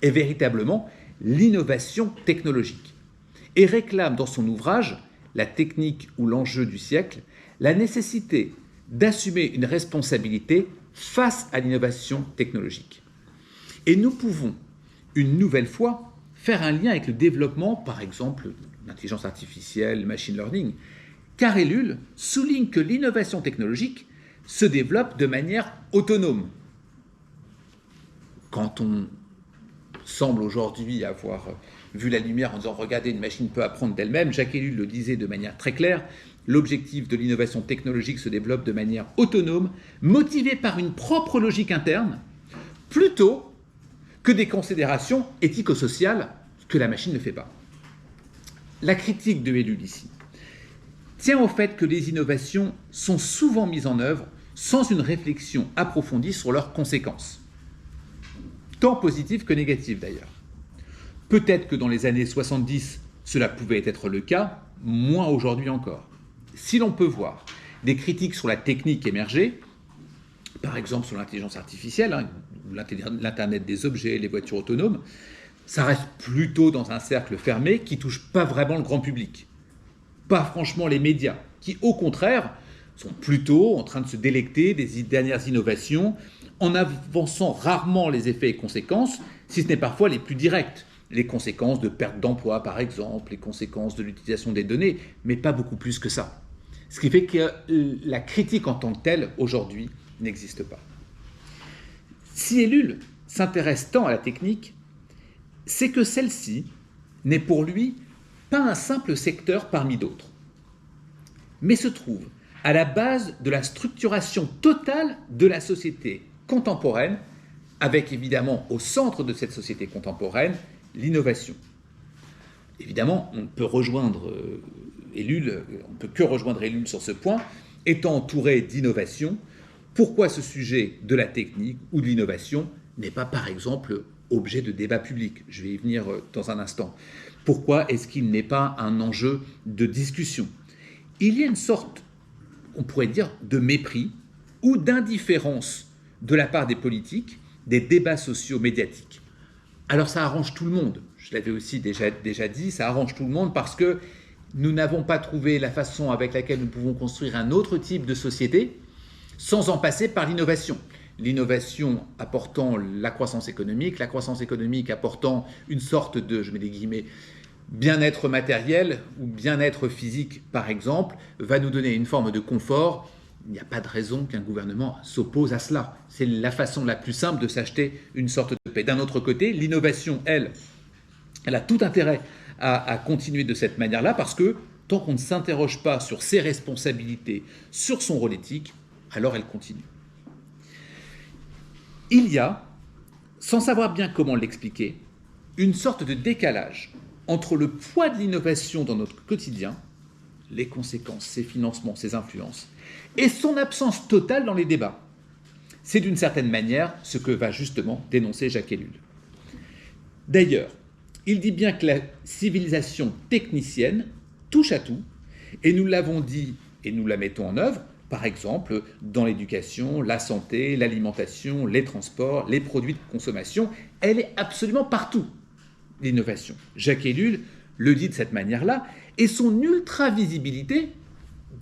est véritablement l'innovation technologique et réclame dans son ouvrage « La technique ou l'enjeu du siècle » la nécessité d'assumer une responsabilité face à l'innovation technologique. Et nous pouvons, une nouvelle fois, faire un lien avec le développement, par exemple, de l'intelligence artificielle, le machine learning, car Ellul souligne que l'innovation technologique se développe de manière autonome. Quand on semble aujourd'hui avoir vu la lumière en disant « regardez, une machine peut apprendre d'elle-même », Jacques Ellul le disait de manière très claire, l'objectif de l'innovation technologique se développe de manière autonome, motivée par une propre logique interne, plutôt que des considérations éthico-sociales que la machine ne fait pas. La critique de Ellul ici tient au fait que les innovations sont souvent mises en œuvre sans une réflexion approfondie sur leurs conséquences, tant positives que négatives d'ailleurs. Peut-être que dans les années 70, cela pouvait être le cas, moins aujourd'hui encore. Si l'on peut voir des critiques sur la technique émerger, par exemple sur l'intelligence artificielle, l'Internet des objets, les voitures autonomes, ça reste plutôt dans un cercle fermé qui ne touche pas vraiment le grand public. Pas franchement les médias, qui au contraire sont plutôt en train de se délecter des dernières innovations, en avançant rarement les effets et conséquences, si ce n'est parfois les plus directs. Les conséquences de perte d'emploi, par exemple, les conséquences de l'utilisation des données, mais pas beaucoup plus que ça. Ce qui fait que la critique en tant que telle, aujourd'hui, n'existe pas. Si Ellul s'intéresse tant à la technique, c'est que celle-ci n'est pour lui pas un simple secteur parmi d'autres, mais se trouve à la base de la structuration totale de la société contemporaine, avec évidemment au centre de cette société contemporaine l'innovation. Évidemment, on ne peut rejoindre Ellul, on ne peut que rejoindre Ellul sur ce point, étant entouré d'innovation. Pourquoi ce sujet de la technique ou de l'innovation n'est pas, par exemple, objet de débat public? Je vais y venir dans un instant. Pourquoi est-ce qu'il n'est pas un enjeu de discussion? Il y a une sorte, on pourrait dire, de mépris ou d'indifférence de la part des politiques, des débats sociaux médiatiques. Alors ça arrange tout le monde, je l'avais aussi déjà dit, ça arrange tout le monde parce que nous n'avons pas trouvé la façon avec laquelle nous pouvons construire un autre type de société sans en passer par l'innovation. L'innovation apportant la croissance économique apportant une sorte de, je mets des guillemets, bien-être matériel ou bien-être physique par exemple, va nous donner une forme de confort Il n'y a pas de raison qu'un gouvernement s'oppose à cela. C'est la façon la plus simple de s'acheter une sorte de paix. D'un autre côté, l'innovation, elle a tout intérêt à continuer de cette manière-là parce que tant qu'on ne s'interroge pas sur ses responsabilités, sur son rôle éthique, alors elle continue. Il y a, sans savoir bien comment l'expliquer, une sorte de décalage entre le poids de l'innovation dans notre quotidien, les conséquences, ses financements, ses influences, et son absence totale dans les débats. C'est d'une certaine manière ce que va justement dénoncer Jacques Ellul. D'ailleurs, il dit bien que la civilisation technicienne touche à tout, et nous l'avons dit et nous la mettons en œuvre, par exemple dans l'éducation, la santé, l'alimentation, les transports, les produits de consommation, elle est absolument partout, l'innovation. Jacques Ellul le dit de cette manière-là, et son ultra-visibilité,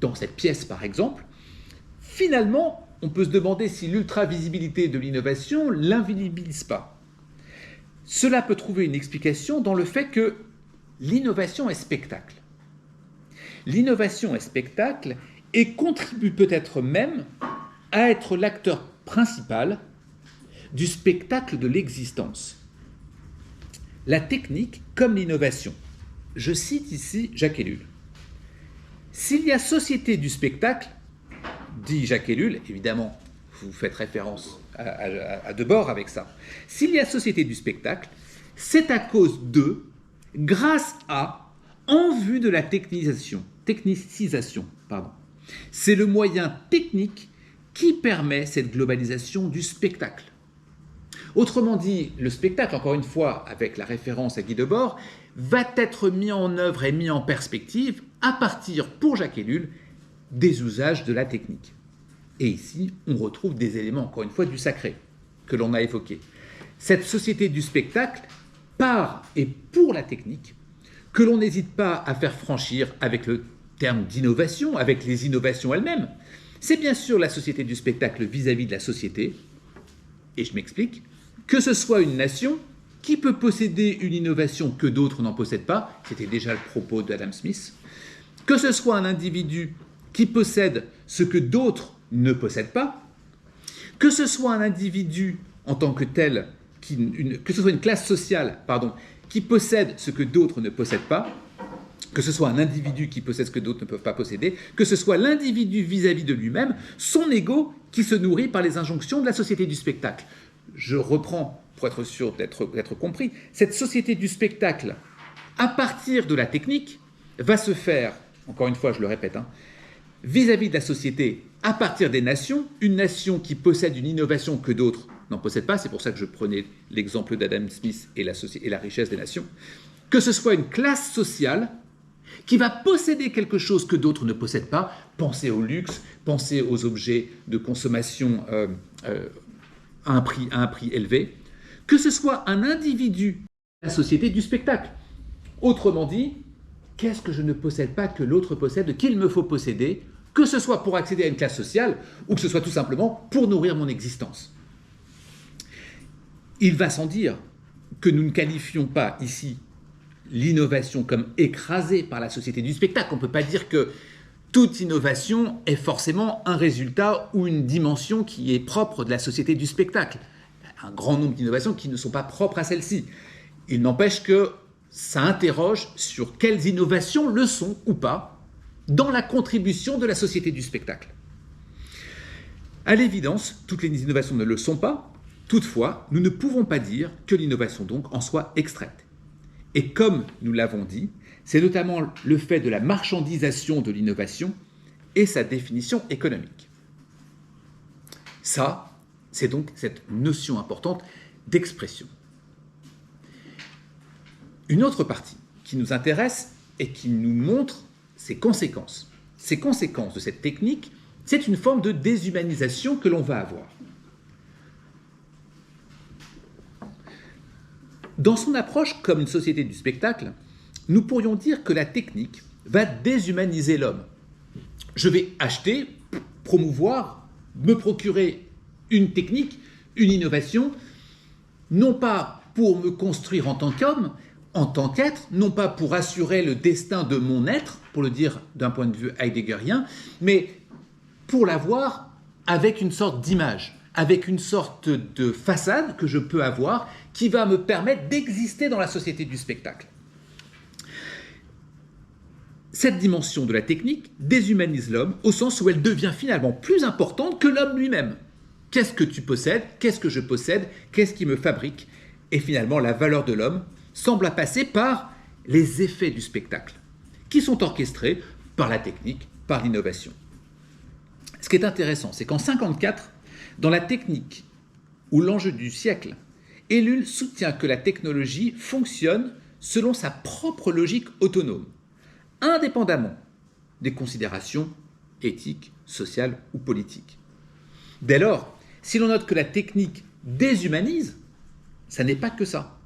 dans cette pièce par exemple, finalement, on peut se demander si l'ultra-visibilité de l'innovation ne l'invisibilise pas. Cela peut trouver une explication dans le fait que l'innovation est spectacle. L'innovation est spectacle et contribue peut-être même à être l'acteur principal du spectacle de l'existence. La technique comme l'innovation. Je cite ici Jacques Ellul. S'il y a société du spectacle, dit Jacques Ellul, évidemment, vous faites référence à Debord avec ça. S'il y a société du spectacle, c'est à cause de, grâce à, en vue de la technicisation. C'est le moyen technique qui permet cette globalisation du spectacle. Autrement dit, le spectacle, encore une fois, avec la référence à Guy Debord, va être mis en œuvre et mis en perspective à partir, pour Jacques Ellul, des usages de la technique. Et ici, on retrouve des éléments, encore une fois, du sacré, que l'on a évoqué. Cette société du spectacle, par et pour la technique, que l'on n'hésite pas à faire franchir avec le terme d'innovation, avec les innovations elles-mêmes. C'est bien sûr la société du spectacle vis-à-vis de la société, et je m'explique, que ce soit une nation qui peut posséder une innovation que d'autres n'en possèdent pas, c'était déjà le propos d'Adam Smith, que ce soit un individu qui possède ce que d'autres ne possèdent pas, que ce soit un individu en tant que tel, que ce soit une classe sociale, qui possède ce que d'autres ne possèdent pas, que ce soit un individu qui possède ce que d'autres ne peuvent pas posséder, que ce soit l'individu vis-à-vis de lui-même, son ego qui se nourrit par les injonctions de la société du spectacle. Je reprends pour être sûr d'être compris. Cette société du spectacle, à partir de la technique, va se faire, encore une fois je le répète, vis-à-vis de la société, à partir des nations, une nation qui possède une innovation que d'autres n'en possèdent pas, c'est pour ça que je prenais l'exemple d'Adam Smith et la richesse des nations, que ce soit une classe sociale qui va posséder quelque chose que d'autres ne possèdent pas, pensez au luxe, pensez aux objets de consommation à un prix élevé, que ce soit un individu, la société du spectacle. Autrement dit, qu'est-ce que je ne possède pas que l'autre possède, qu'il me faut posséder, que ce soit pour accéder à une classe sociale ou que ce soit tout simplement pour nourrir mon existence. Il va sans dire que nous ne qualifions pas ici l'innovation comme écrasée par la société du spectacle. On ne peut pas dire que toute innovation est forcément un résultat ou une dimension qui est propre de la société du spectacle. Un grand nombre d'innovations qui ne sont pas propres à celle-ci. Il n'empêche que ça interroge sur quelles innovations le sont ou pas dans la contribution de la société du spectacle. À l'évidence, toutes les innovations ne le sont pas. Toutefois, nous ne pouvons pas dire que l'innovation donc en soit extraite. Et comme nous l'avons dit, c'est notamment le fait de la marchandisation de l'innovation et sa définition économique. Ça, c'est donc cette notion importante d'expression. Une autre partie qui nous intéresse et qui nous montre ses conséquences. Ces conséquences de cette technique, c'est une forme de déshumanisation que l'on va avoir. Dans son approche comme une société du spectacle, nous pourrions dire que la technique va déshumaniser l'homme. Je vais acheter, promouvoir, me procurer une technique, une innovation, non pas pour me construire en tant qu'homme, en tant qu'être, non pas pour assurer le destin de mon être, pour le dire d'un point de vue heideggerien, mais pour l'avoir avec une sorte d'image, avec une sorte de façade que je peux avoir qui va me permettre d'exister dans la société du spectacle. Cette dimension de la technique déshumanise l'homme au sens où elle devient finalement plus importante que l'homme lui-même. Qu'est-ce que tu possèdes? Qu'est-ce que je possède? Qu'est-ce qui me fabrique? Et finalement, la valeur de l'homme semble passer par les effets du spectacle, qui sont orchestrés par la technique, par l'innovation. Ce qui est intéressant, c'est qu'en 1954, dans la technique ou l'enjeu du siècle, Ellul soutient que la technologie fonctionne selon sa propre logique autonome, indépendamment des considérations éthiques, sociales ou politiques. Dès lors, si l'on note que la technique déshumanise, ça n'est pas que ça.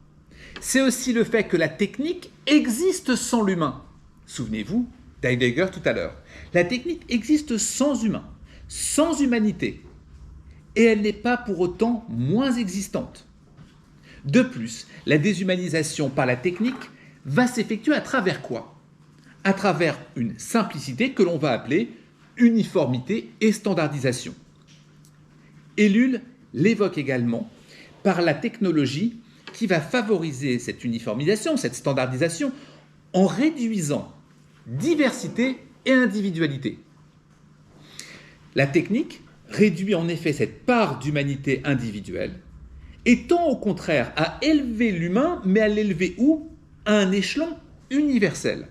C'est aussi le fait que la technique existe sans l'humain. Souvenez-vous d'Heidegger tout à l'heure. La technique existe sans humain, sans humanité, et elle n'est pas pour autant moins existante. De plus, la déshumanisation par la technique va s'effectuer à travers quoi? À travers une simplicité que l'on va appeler uniformité et standardisation. Ellul l'évoque également par la technologie qui va favoriser cette uniformisation, cette standardisation, en réduisant diversité et individualité. La technique réduit en effet cette part d'humanité individuelle et tend au contraire à élever l'humain, mais à l'élever où? À un échelon universel.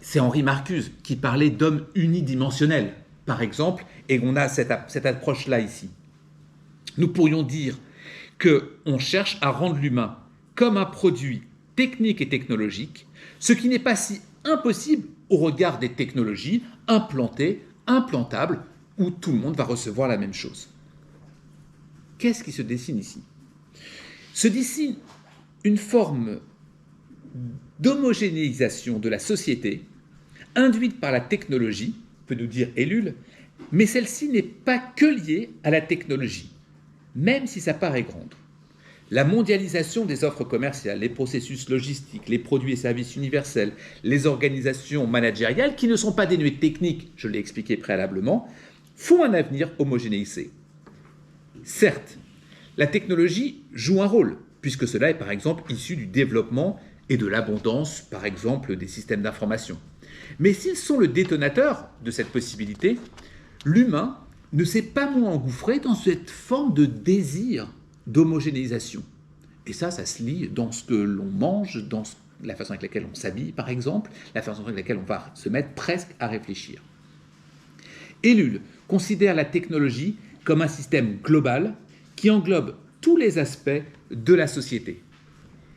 C'est Henri Marcuse qui parlait d'homme unidimensionnel, par exemple, et on a cette approche-là ici. Nous pourrions dire qu'on cherche à rendre l'humain comme un produit technique et technologique, ce qui n'est pas si impossible au regard des technologies implantées, implantables, où tout le monde va recevoir la même chose. Qu'est-ce qui se dessine ici? Se dessine une forme d'homogénéisation de la société induite par la technologie, peut nous dire Ellul, mais celle-ci n'est pas que liée à la technologie, même si ça paraît grande. La mondialisation des offres commerciales, les processus logistiques, les produits et services universels, les organisations managériales qui ne sont pas dénuées de technique, je l'ai expliqué préalablement, font un avenir homogénéisé. Certes, la technologie joue un rôle, puisque cela est par exemple issu du développement et de l'abondance, par exemple, des systèmes d'information. Mais s'ils sont le détonateur de cette possibilité, l'humain ne s'est pas moins engouffré dans cette forme de désir d'homogénéisation. Et ça se lit dans ce que l'on mange, dans la façon avec laquelle on s'habille, par exemple, la façon avec laquelle on va se mettre presque à réfléchir. Ellul considère la technologie comme un système global qui englobe tous les aspects de la société.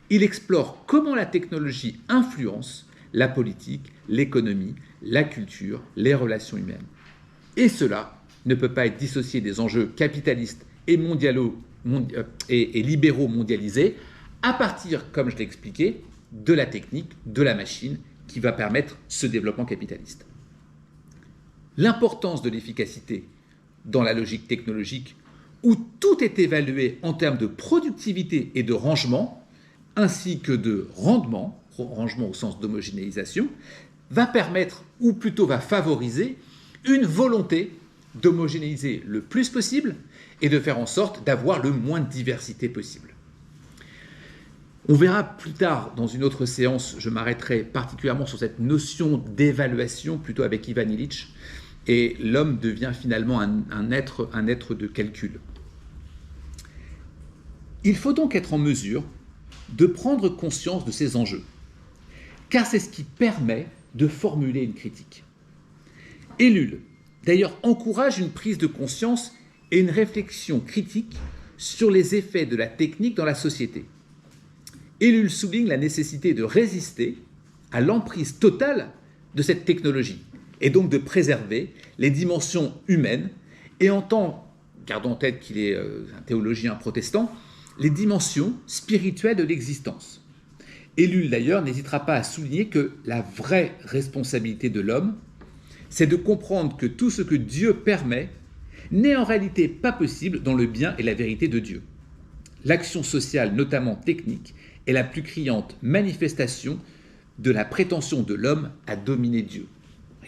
Il explore comment la technologie influence la politique, l'économie, la culture, les relations humaines. Et cela ne peut pas être dissocié des enjeux capitalistes et libéraux mondialisés à partir, comme je l'ai expliqué, de la technique, de la machine qui va permettre ce développement capitaliste. L'importance de l'efficacité dans la logique technologique où tout est évalué en termes de productivité et de rangement, ainsi que de rangement au sens d'homogénéisation, va permettre, ou plutôt va favoriser, une volonté d'homogénéiser le plus possible et de faire en sorte d'avoir le moins de diversité possible. On verra plus tard dans une autre séance, je m'arrêterai particulièrement sur cette notion d'évaluation, plutôt avec Ivan Illich, et l'homme devient finalement un être de calcul. Il faut donc être en mesure de prendre conscience de ces enjeux, car c'est ce qui permet de formuler une critique. Ellul, d'ailleurs, encourage une prise de conscience et une réflexion critique sur les effets de la technique dans la société. Ellul souligne la nécessité de résister à l'emprise totale de cette technologie, et donc de préserver les dimensions humaines, et gardons en tête qu'il est un théologien protestant, les dimensions spirituelles de l'existence. Ellul, d'ailleurs, n'hésitera pas à souligner que la vraie responsabilité de l'homme, c'est de comprendre que tout ce que Dieu permet n'est en réalité pas possible dans le bien et la vérité de Dieu. L'action sociale, notamment technique, est la plus criante manifestation de la prétention de l'homme à dominer Dieu.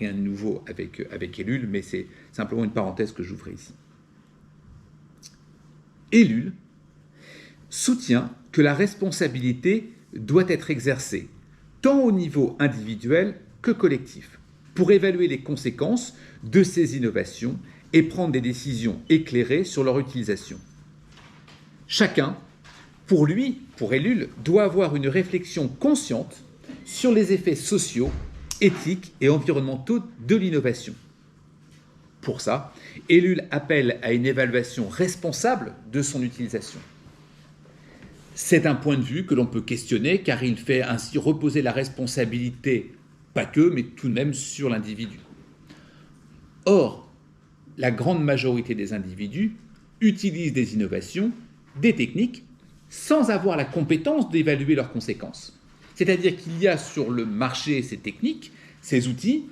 rien de nouveau avec Ellul, mais c'est simplement une parenthèse que j'ouvrais ici. Ellul soutient que la responsabilité doit être exercée tant au niveau individuel que collectif, pour évaluer les conséquences de ces innovations et prendre des décisions éclairées sur leur utilisation. Chacun, pour lui, pour Ellul, doit avoir une réflexion consciente sur les effets sociaux, éthiques et environnementaux de l'innovation. Pour ça, Ellul appelle à une évaluation responsable de son utilisation. C'est un point de vue que l'on peut questionner car il fait ainsi reposer la responsabilité, pas que, mais tout de même sur l'individu. Or, la grande majorité des individus utilisent des innovations, des techniques, sans avoir la compétence d'évaluer leurs conséquences. C'est-à-dire qu'il y a sur le marché ces techniques, ces outils,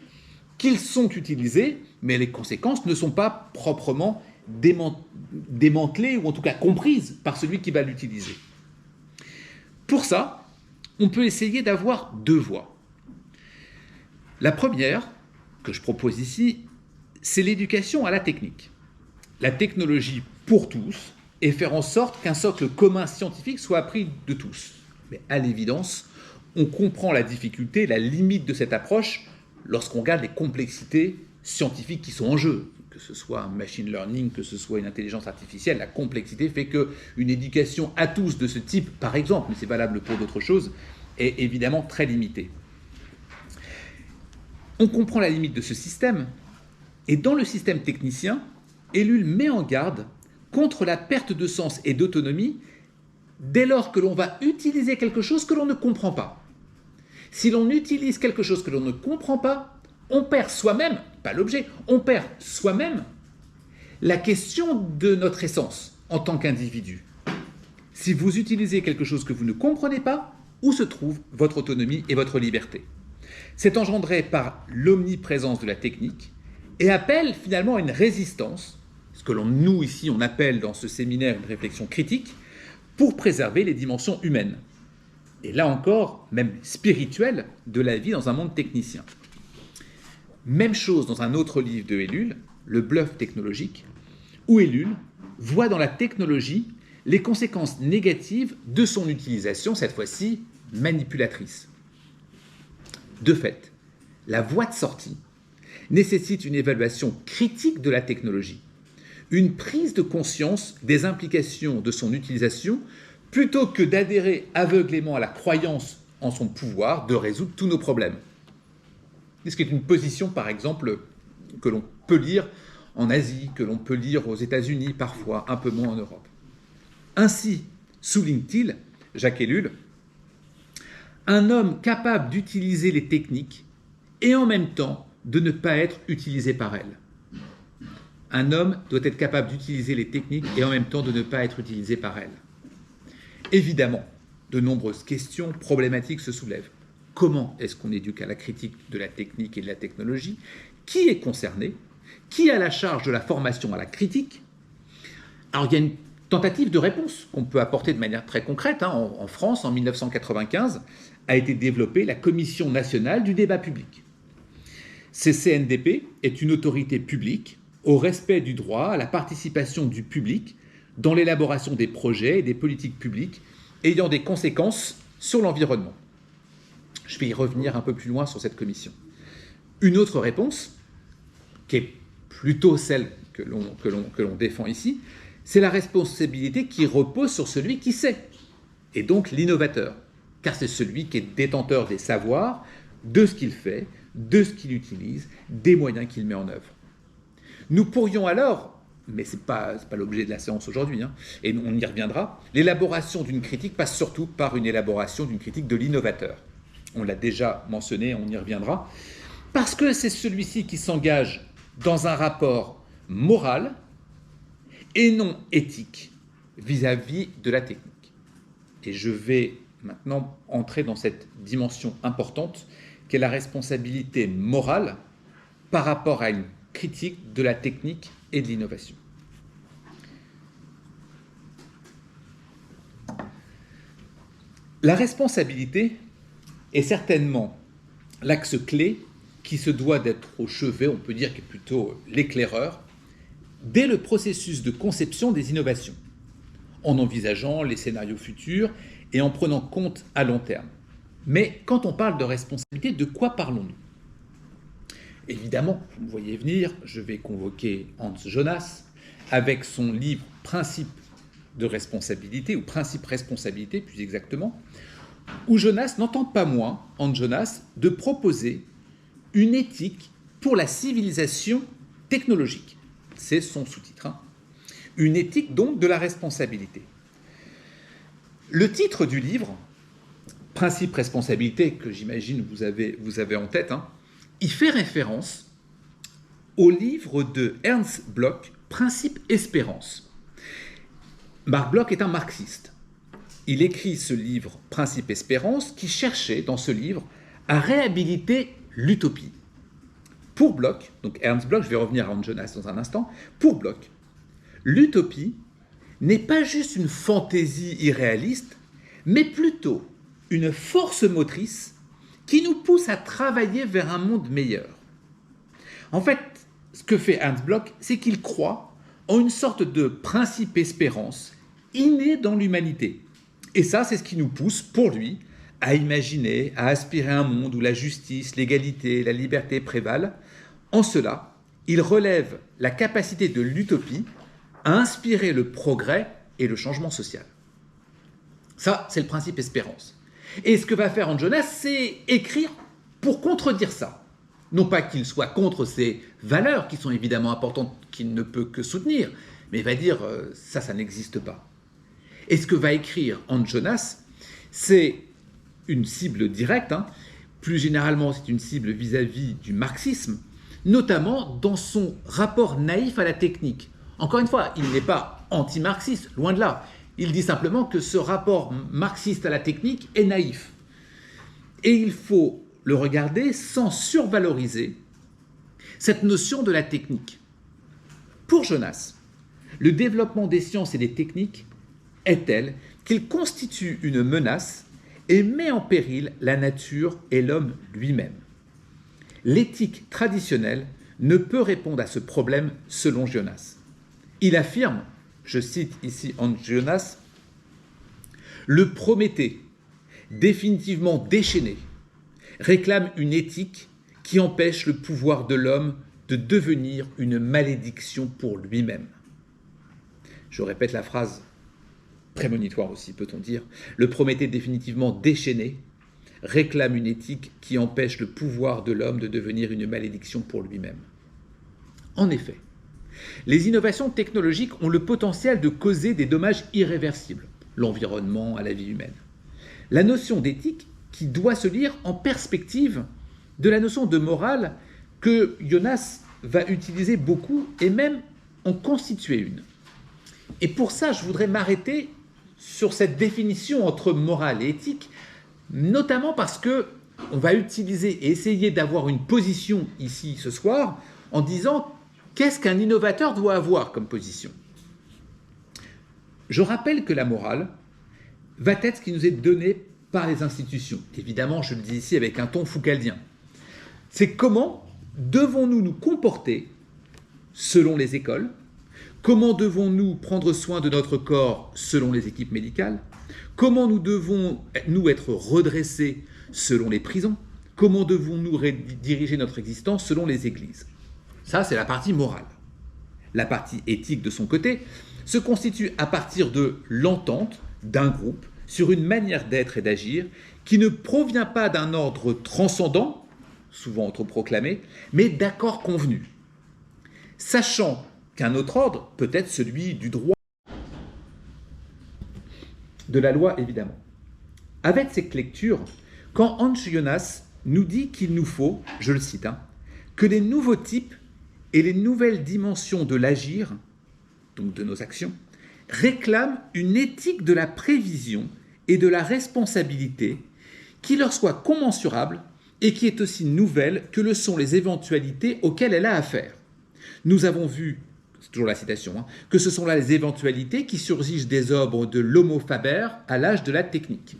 qu'ils sont utilisés, mais les conséquences ne sont pas proprement démantelées ou en tout cas comprises par celui qui va l'utiliser. Pour ça, on peut essayer d'avoir deux voies. La première, que je propose ici, c'est l'éducation à la technique. La technologie pour tous et faire en sorte qu'un socle commun scientifique soit appris de tous. Mais à l'évidence, on comprend la difficulté, la limite de cette approche lorsqu'on regarde les complexités scientifiques qui sont en jeu. Que ce soit un machine learning, que ce soit une intelligence artificielle, la complexité fait qu'une éducation à tous de ce type, par exemple, mais c'est valable pour d'autres choses, est évidemment très limitée. On comprend la limite de ce système, et dans le système technicien, Ellul met en garde contre la perte de sens et d'autonomie dès lors que l'on va utiliser quelque chose que l'on ne comprend pas. Si l'on utilise quelque chose que l'on ne comprend pas, on perd soi-même, pas l'objet, on perd soi-même la question de notre essence en tant qu'individu. Si vous utilisez quelque chose que vous ne comprenez pas, où se trouve votre autonomie et votre liberté? C'est engendré par l'omniprésence de la technique et appelle finalement à une résistance, ce que nous ici on appelle dans ce séminaire une réflexion critique, pour préserver les dimensions humaines. Et là encore, même spirituelle, de la vie dans un monde technicien. Même chose dans un autre livre de Ellul, Le bluff technologique, où Ellul voit dans la technologie les conséquences négatives de son utilisation, cette fois-ci manipulatrice. De fait, la voie de sortie nécessite une évaluation critique de la technologie, une prise de conscience des implications de son utilisation, plutôt que d'adhérer aveuglément à la croyance en son pouvoir de résoudre tous nos problèmes. Ce qui est une position, par exemple, que l'on peut lire en Asie, que l'on peut lire aux États-Unis parfois, un peu moins en Europe. Ainsi, souligne-t-il, Jacques Ellul, un homme capable d'utiliser les techniques et en même temps de ne pas être utilisé par elles. Un homme doit être capable d'utiliser les techniques et en même temps de ne pas être utilisé par elles. Évidemment, de nombreuses questions problématiques se soulèvent. Comment est-ce qu'on éduque à la critique de la technique et de la technologie? Qui est concerné? Qui a la charge de la formation à la critique? Alors, il y a une tentative de réponse qu'on peut apporter de manière très concrète. En France, en 1995, a été développée la Commission nationale du débat public. CNDP est une autorité publique au respect du droit à la participation du public dans l'élaboration des projets et des politiques publiques ayant des conséquences sur l'environnement. Je vais y revenir un peu plus loin sur cette commission. Une autre réponse, qui est plutôt celle que l'on défend ici, c'est la responsabilité qui repose sur celui qui sait, et donc l'innovateur, car c'est celui qui est détenteur des savoirs, de ce qu'il fait, de ce qu'il utilise, des moyens qu'il met en œuvre. Nous pourrions alors, mais ce n'est pas l'objet de la séance aujourd'hui, et on y reviendra, l'élaboration d'une critique passe surtout par une élaboration d'une critique de l'innovateur. On l'a déjà mentionné, on y reviendra, parce que c'est celui-ci qui s'engage dans un rapport moral et non éthique vis-à-vis de la technique. Et je vais maintenant entrer dans cette dimension importante qu'est la responsabilité morale par rapport à une critique de la technique et de l'innovation. La responsabilité est certainement l'axe clé qui se doit d'être au chevet, on peut dire qu'il est plutôt l'éclaireur, dès le processus de conception des innovations, en envisageant les scénarios futurs et en prenant compte à long terme. Mais quand on parle de responsabilité, de quoi parlons-nous? Évidemment, vous me voyez venir, je vais convoquer Hans Jonas avec son livre Principe de responsabilité, ou Principe responsabilité plus exactement, où Jonas n'entend pas moins, Hans Jonas, de proposer une éthique pour la civilisation technologique. C'est son sous-titre. Une éthique donc de la responsabilité. Le titre du livre, Principe responsabilité, que j'imagine vous avez en tête, il fait référence au livre de Ernst Bloch, Principe espérance. Marc Bloch est un marxiste. Il écrit ce livre Principe espérance qui cherchait dans ce livre à réhabiliter l'utopie. Pour Bloch, donc Ernst Bloch, je vais revenir à Hans Jonas dans un instant, pour Bloch, l'utopie n'est pas juste une fantaisie irréaliste, mais plutôt une force motrice qui nous pousse à travailler vers un monde meilleur. En fait, ce que fait Ernst Bloch, c'est qu'il croit en une sorte de principe espérance inné dans l'humanité. Et ça, c'est ce qui nous pousse, pour lui, à imaginer, à aspirer à un monde où la justice, l'égalité, la liberté prévalent. En cela, il relève la capacité de l'utopie à inspirer le progrès et le changement social. Ça, c'est le principe espérance. Et ce que va faire Hans Jonas, c'est écrire pour contredire ça. Non pas qu'il soit contre ces valeurs qui sont évidemment importantes, qu'il ne peut que soutenir, mais il va dire ça n'existe pas. Et ce que va écrire Hans Jonas, c'est une cible directe, plus généralement c'est une cible vis-à-vis du marxisme, notamment dans son rapport naïf à la technique. Encore une fois, il n'est pas anti-marxiste, loin de là. Il dit simplement que ce rapport marxiste à la technique est naïf. Et il faut le regarder sans survaloriser cette notion de la technique. Pour Jonas, le développement des sciences et des techniques est tel qu'il constitue une menace et met en péril la nature et l'homme lui-même. L'éthique traditionnelle ne peut répondre à ce problème selon Jonas. Il affirme, je cite ici Hans Jonas, « Le Prométhée, définitivement déchaîné, réclame une éthique qui empêche le pouvoir de l'homme de devenir une malédiction pour lui-même. » Je répète la phrase prémonitoire aussi, peut-on dire. « Le Prométhée définitivement déchaîné réclame une éthique qui empêche le pouvoir de l'homme de devenir une malédiction pour lui-même. » En effet, les innovations technologiques ont le potentiel de causer des dommages irréversibles, l'environnement, à la vie humaine. La notion d'éthique qui doit se lire en perspective de la notion de morale que Jonas va utiliser beaucoup et même en constituer une. Et pour ça, je voudrais m'arrêter sur cette définition entre morale et éthique, notamment parce que on va utiliser et essayer d'avoir une position ici ce soir en disant qu'est-ce qu'un innovateur doit avoir comme position. Je rappelle que la morale va être ce qui nous est donné par les institutions. Évidemment, je le dis ici avec un ton foucaldien. C'est comment devons-nous nous comporter selon les écoles, comment devons-nous prendre soin de notre corps selon les équipes médicales, comment nous devons-nous être redressés selon les prisons, comment devons-nous diriger notre existence selon les églises. Ça, c'est la partie morale. La partie éthique, de son côté, se constitue à partir de l'entente d'un groupe sur une manière d'être et d'agir qui ne provient pas d'un ordre transcendant, souvent autoproclamé, mais d'accords convenus. Sachant qu'un autre ordre peut être celui du droit, de la loi évidemment. Avec cette lecture, quand Hans Jonas nous dit qu'il nous faut, je le cite, que les nouveaux types et les nouvelles dimensions de l'agir, donc de nos actions, réclament une éthique de la prévision et de la responsabilité qui leur soit commensurable et qui est aussi nouvelle que le sont les éventualités auxquelles elle a affaire. Nous avons vu, c'est toujours la citation, que ce sont là les éventualités qui surgissent des ordres de l'homo faber à l'âge de la technique.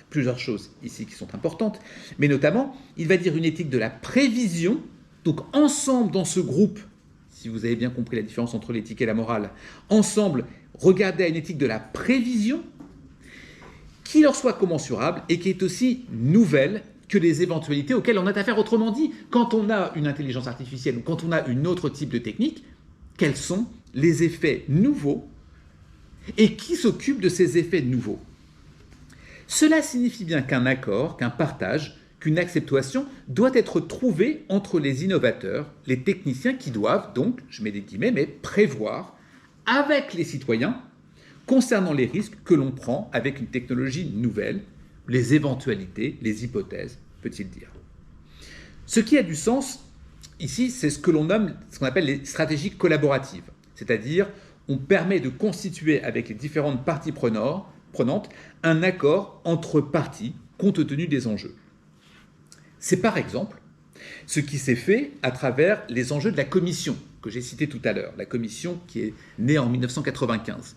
plusieurs choses ici qui sont importantes, mais notamment, il va dire une éthique de la prévision. Donc ensemble dans ce groupe, si vous avez bien compris la différence entre l'éthique et la morale, ensemble, regardez à une éthique de la prévision qui leur soit commensurable et qui est aussi nouvelle que les éventualités auxquelles on a affaire. Autrement dit, quand on a une intelligence artificielle ou quand on a une autre type de technique, quels sont les effets nouveaux et qui s'occupe de ces effets nouveaux? Cela signifie bien qu'un accord, qu'un partage, qu'une acceptation doit être trouvée entre les innovateurs, les techniciens qui doivent donc, je mets des guillemets, mais prévoir avec les citoyens concernant les risques que l'on prend avec une technologie nouvelle, les éventualités, les hypothèses, peut-il dire. Ce qui a du sens ici, c'est ce que l'on nomme, ce qu'on appelle les stratégies collaboratives, c'est-à-dire on permet de constituer avec les différentes parties prenantes un accord entre parties compte tenu des enjeux. C'est par exemple ce qui s'est fait à travers les enjeux de la commission que j'ai cité tout à l'heure, la commission qui est née en 1995.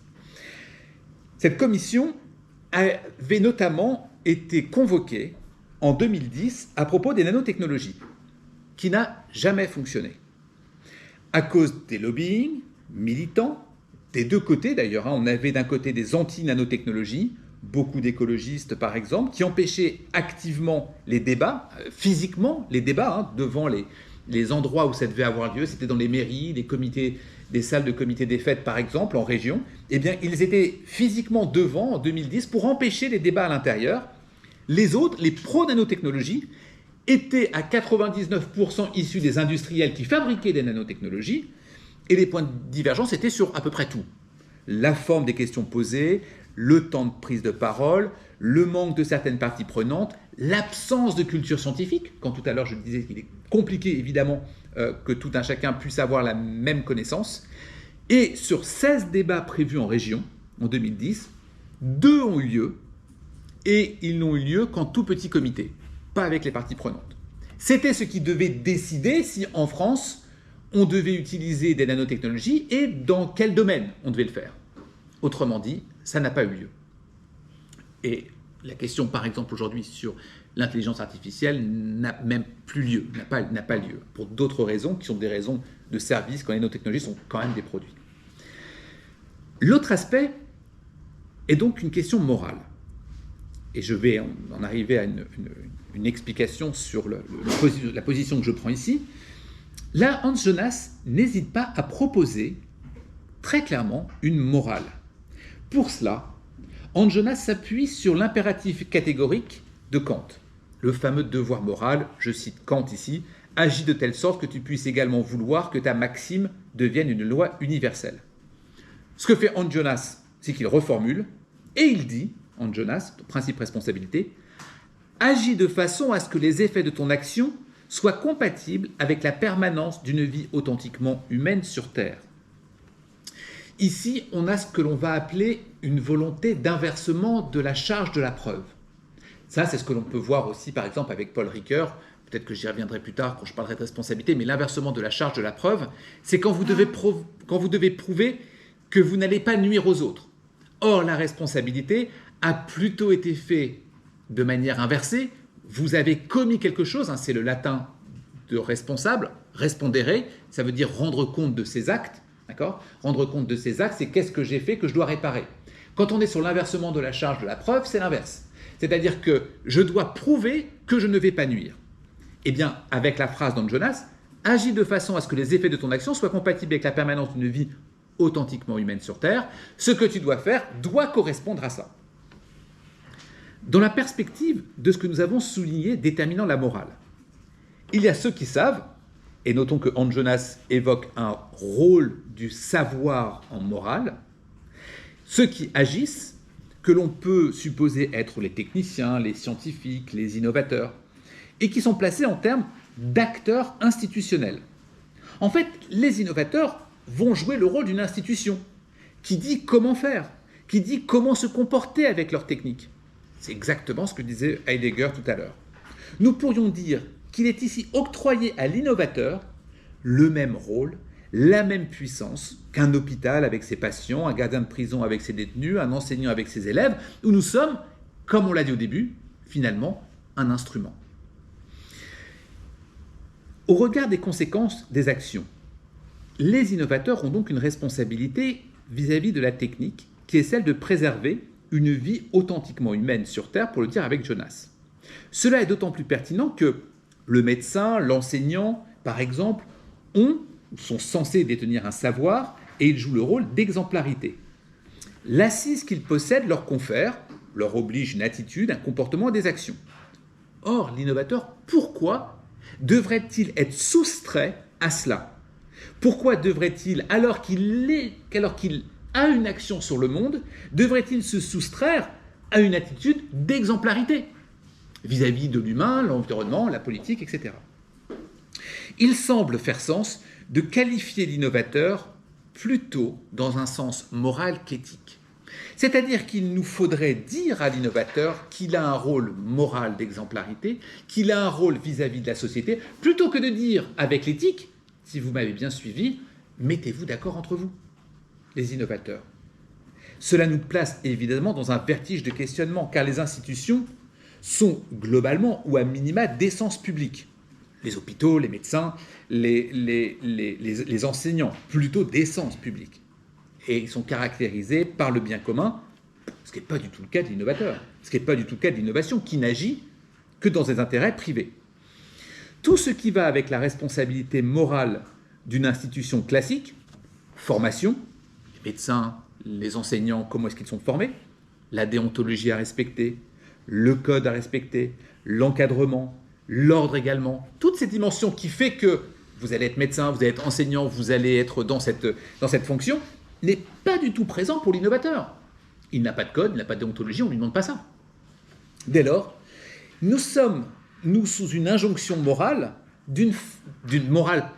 Cette commission avait notamment été convoquée en 2010 à propos des nanotechnologies, qui n'a jamais fonctionné. À cause des lobbying militants, des deux côtés d'ailleurs, on avait d'un côté des anti-nanotechnologies, beaucoup d'écologistes par exemple, qui empêchaient activement les débats, physiquement les débats, devant les endroits où ça devait avoir lieu, c'était dans les mairies, les comités, des salles de comités des fêtes par exemple, en région, eh bien ils étaient physiquement devant en 2010 pour empêcher les débats à l'intérieur. Les autres, les pro-nanotechnologies, étaient à 99% issus des industriels qui fabriquaient des nanotechnologies, et les points de divergence étaient sur à peu près tout. La forme des questions posées, le temps de prise de parole, le manque de certaines parties prenantes, l'absence de culture scientifique, quand tout à l'heure je disais qu'il est compliqué évidemment que tout un chacun puisse avoir la même connaissance. Et sur 16 débats prévus en région, en 2010, 2 ont eu lieu, et ils n'ont eu lieu qu'en tout petit comité, pas avec les parties prenantes. C'était ce qui devait décider si en France, on devait utiliser des nanotechnologies et dans quel domaine on devait le faire. Autrement dit, ça n'a pas eu lieu. Et la question, par exemple, aujourd'hui sur l'intelligence artificielle n'a même plus lieu, n'a pas lieu, pour d'autres raisons qui sont des raisons de service quand les nanotechnologies sont quand même des produits. L'autre aspect est donc une question morale. Et je vais en arriver à une explication sur la position que je prends ici. Là, Hans Jonas n'hésite pas à proposer très clairement une morale. Pour cela, Hans Jonas s'appuie sur l'impératif catégorique de Kant, le fameux devoir moral, je cite Kant ici, « agis de telle sorte que tu puisses également vouloir que ta maxime devienne une loi universelle ». Ce que fait Hans Jonas, c'est qu'il reformule, et il dit, Hans Jonas, principe responsabilité, « agis de façon à ce que les effets de ton action soient compatibles avec la permanence d'une vie authentiquement humaine sur Terre ». Ici, on a ce que l'on va appeler une volonté d'inversement de la charge de la preuve. Ça, c'est ce que l'on peut voir aussi, par exemple, avec Paul Ricoeur. Peut-être que j'y reviendrai plus tard quand je parlerai de responsabilité, mais l'inversement de la charge de la preuve, c'est quand vous devez prouver que vous n'allez pas nuire aux autres. Or, la responsabilité a plutôt été faite de manière inversée. Vous avez commis quelque chose, c'est le latin de responsable, respondere, ça veut dire rendre compte de ses actes. D'accord ? Rendre compte de ces actes, c'est qu'est-ce que j'ai fait que je dois réparer. Quand on est sur l'inversement de la charge de la preuve, c'est l'inverse. C'est-à-dire que je dois prouver que je ne vais pas nuire. Eh bien, avec la phrase d'Hans Jonas, agis de façon à ce que les effets de ton action soient compatibles avec la permanence d'une vie authentiquement humaine sur Terre. Ce que tu dois faire doit correspondre à ça. Dans la perspective de ce que nous avons souligné déterminant la morale, il y a ceux qui savent, et notons que Hans Jonas évoque un rôle du savoir en morale, ceux qui agissent, que l'on peut supposer être les techniciens, les scientifiques, les innovateurs, et qui sont placés en termes d'acteurs institutionnels. En fait, les innovateurs vont jouer le rôle d'une institution qui dit comment faire, qui dit comment se comporter avec leur technique. C'est exactement ce que disait Heidegger tout à l'heure. Nous pourrions dire qu'il est ici octroyé à l'innovateur le même rôle, la même puissance qu'un hôpital avec ses patients, un gardien de prison avec ses détenus, un enseignant avec ses élèves, où nous sommes, comme on l'a dit au début, finalement un instrument. Au regard des conséquences des actions, les innovateurs ont donc une responsabilité vis-à-vis de la technique qui est celle de préserver une vie authentiquement humaine sur Terre, pour le dire avec Jonas. Cela est d'autant plus pertinent que le médecin, l'enseignant, par exemple, sont censés détenir un savoir et ils jouent le rôle d'exemplarité. L'assise qu'ils possèdent leur confère, leur oblige une attitude, un comportement, des actions. Or, l'innovateur, pourquoi devrait-il être soustrait à cela? Pourquoi devrait-il, alors qu'il a une action sur le monde, devrait-il se soustraire à une attitude d'exemplarité vis-à-vis de l'humain, l'environnement, la politique, etc. Il semble faire sens de qualifier l'innovateur plutôt dans un sens moral qu'éthique. C'est-à-dire qu'il nous faudrait dire à l'innovateur qu'il a un rôle moral d'exemplarité, qu'il a un rôle vis-à-vis de la société, plutôt que de dire avec l'éthique, si vous m'avez bien suivi, mettez-vous d'accord entre vous, les innovateurs. Cela nous place évidemment dans un vertige de questionnement, car les institutions sont globalement ou à minima d'essence publique. Les hôpitaux, les médecins, les enseignants, plutôt d'essence publique. Et ils sont caractérisés par le bien commun, ce qui n'est pas du tout le cas de l'innovateur, ce qui n'est pas du tout le cas de l'innovation, qui n'agit que dans des intérêts privés. Tout ce qui va avec la responsabilité morale d'une institution classique, formation, les médecins, les enseignants, comment est-ce qu'ils sont formés, la déontologie à respecter, le code à respecter, l'encadrement, l'ordre également, toute cette dimension qui fait que vous allez être médecin, vous allez être enseignant, vous allez être dans cette fonction, n'est pas du tout présent pour l'innovateur. Il n'a pas de code, il n'a pas de déontologie, on ne lui demande pas ça. Dès lors, nous sommes, sous une injonction morale, d'une morale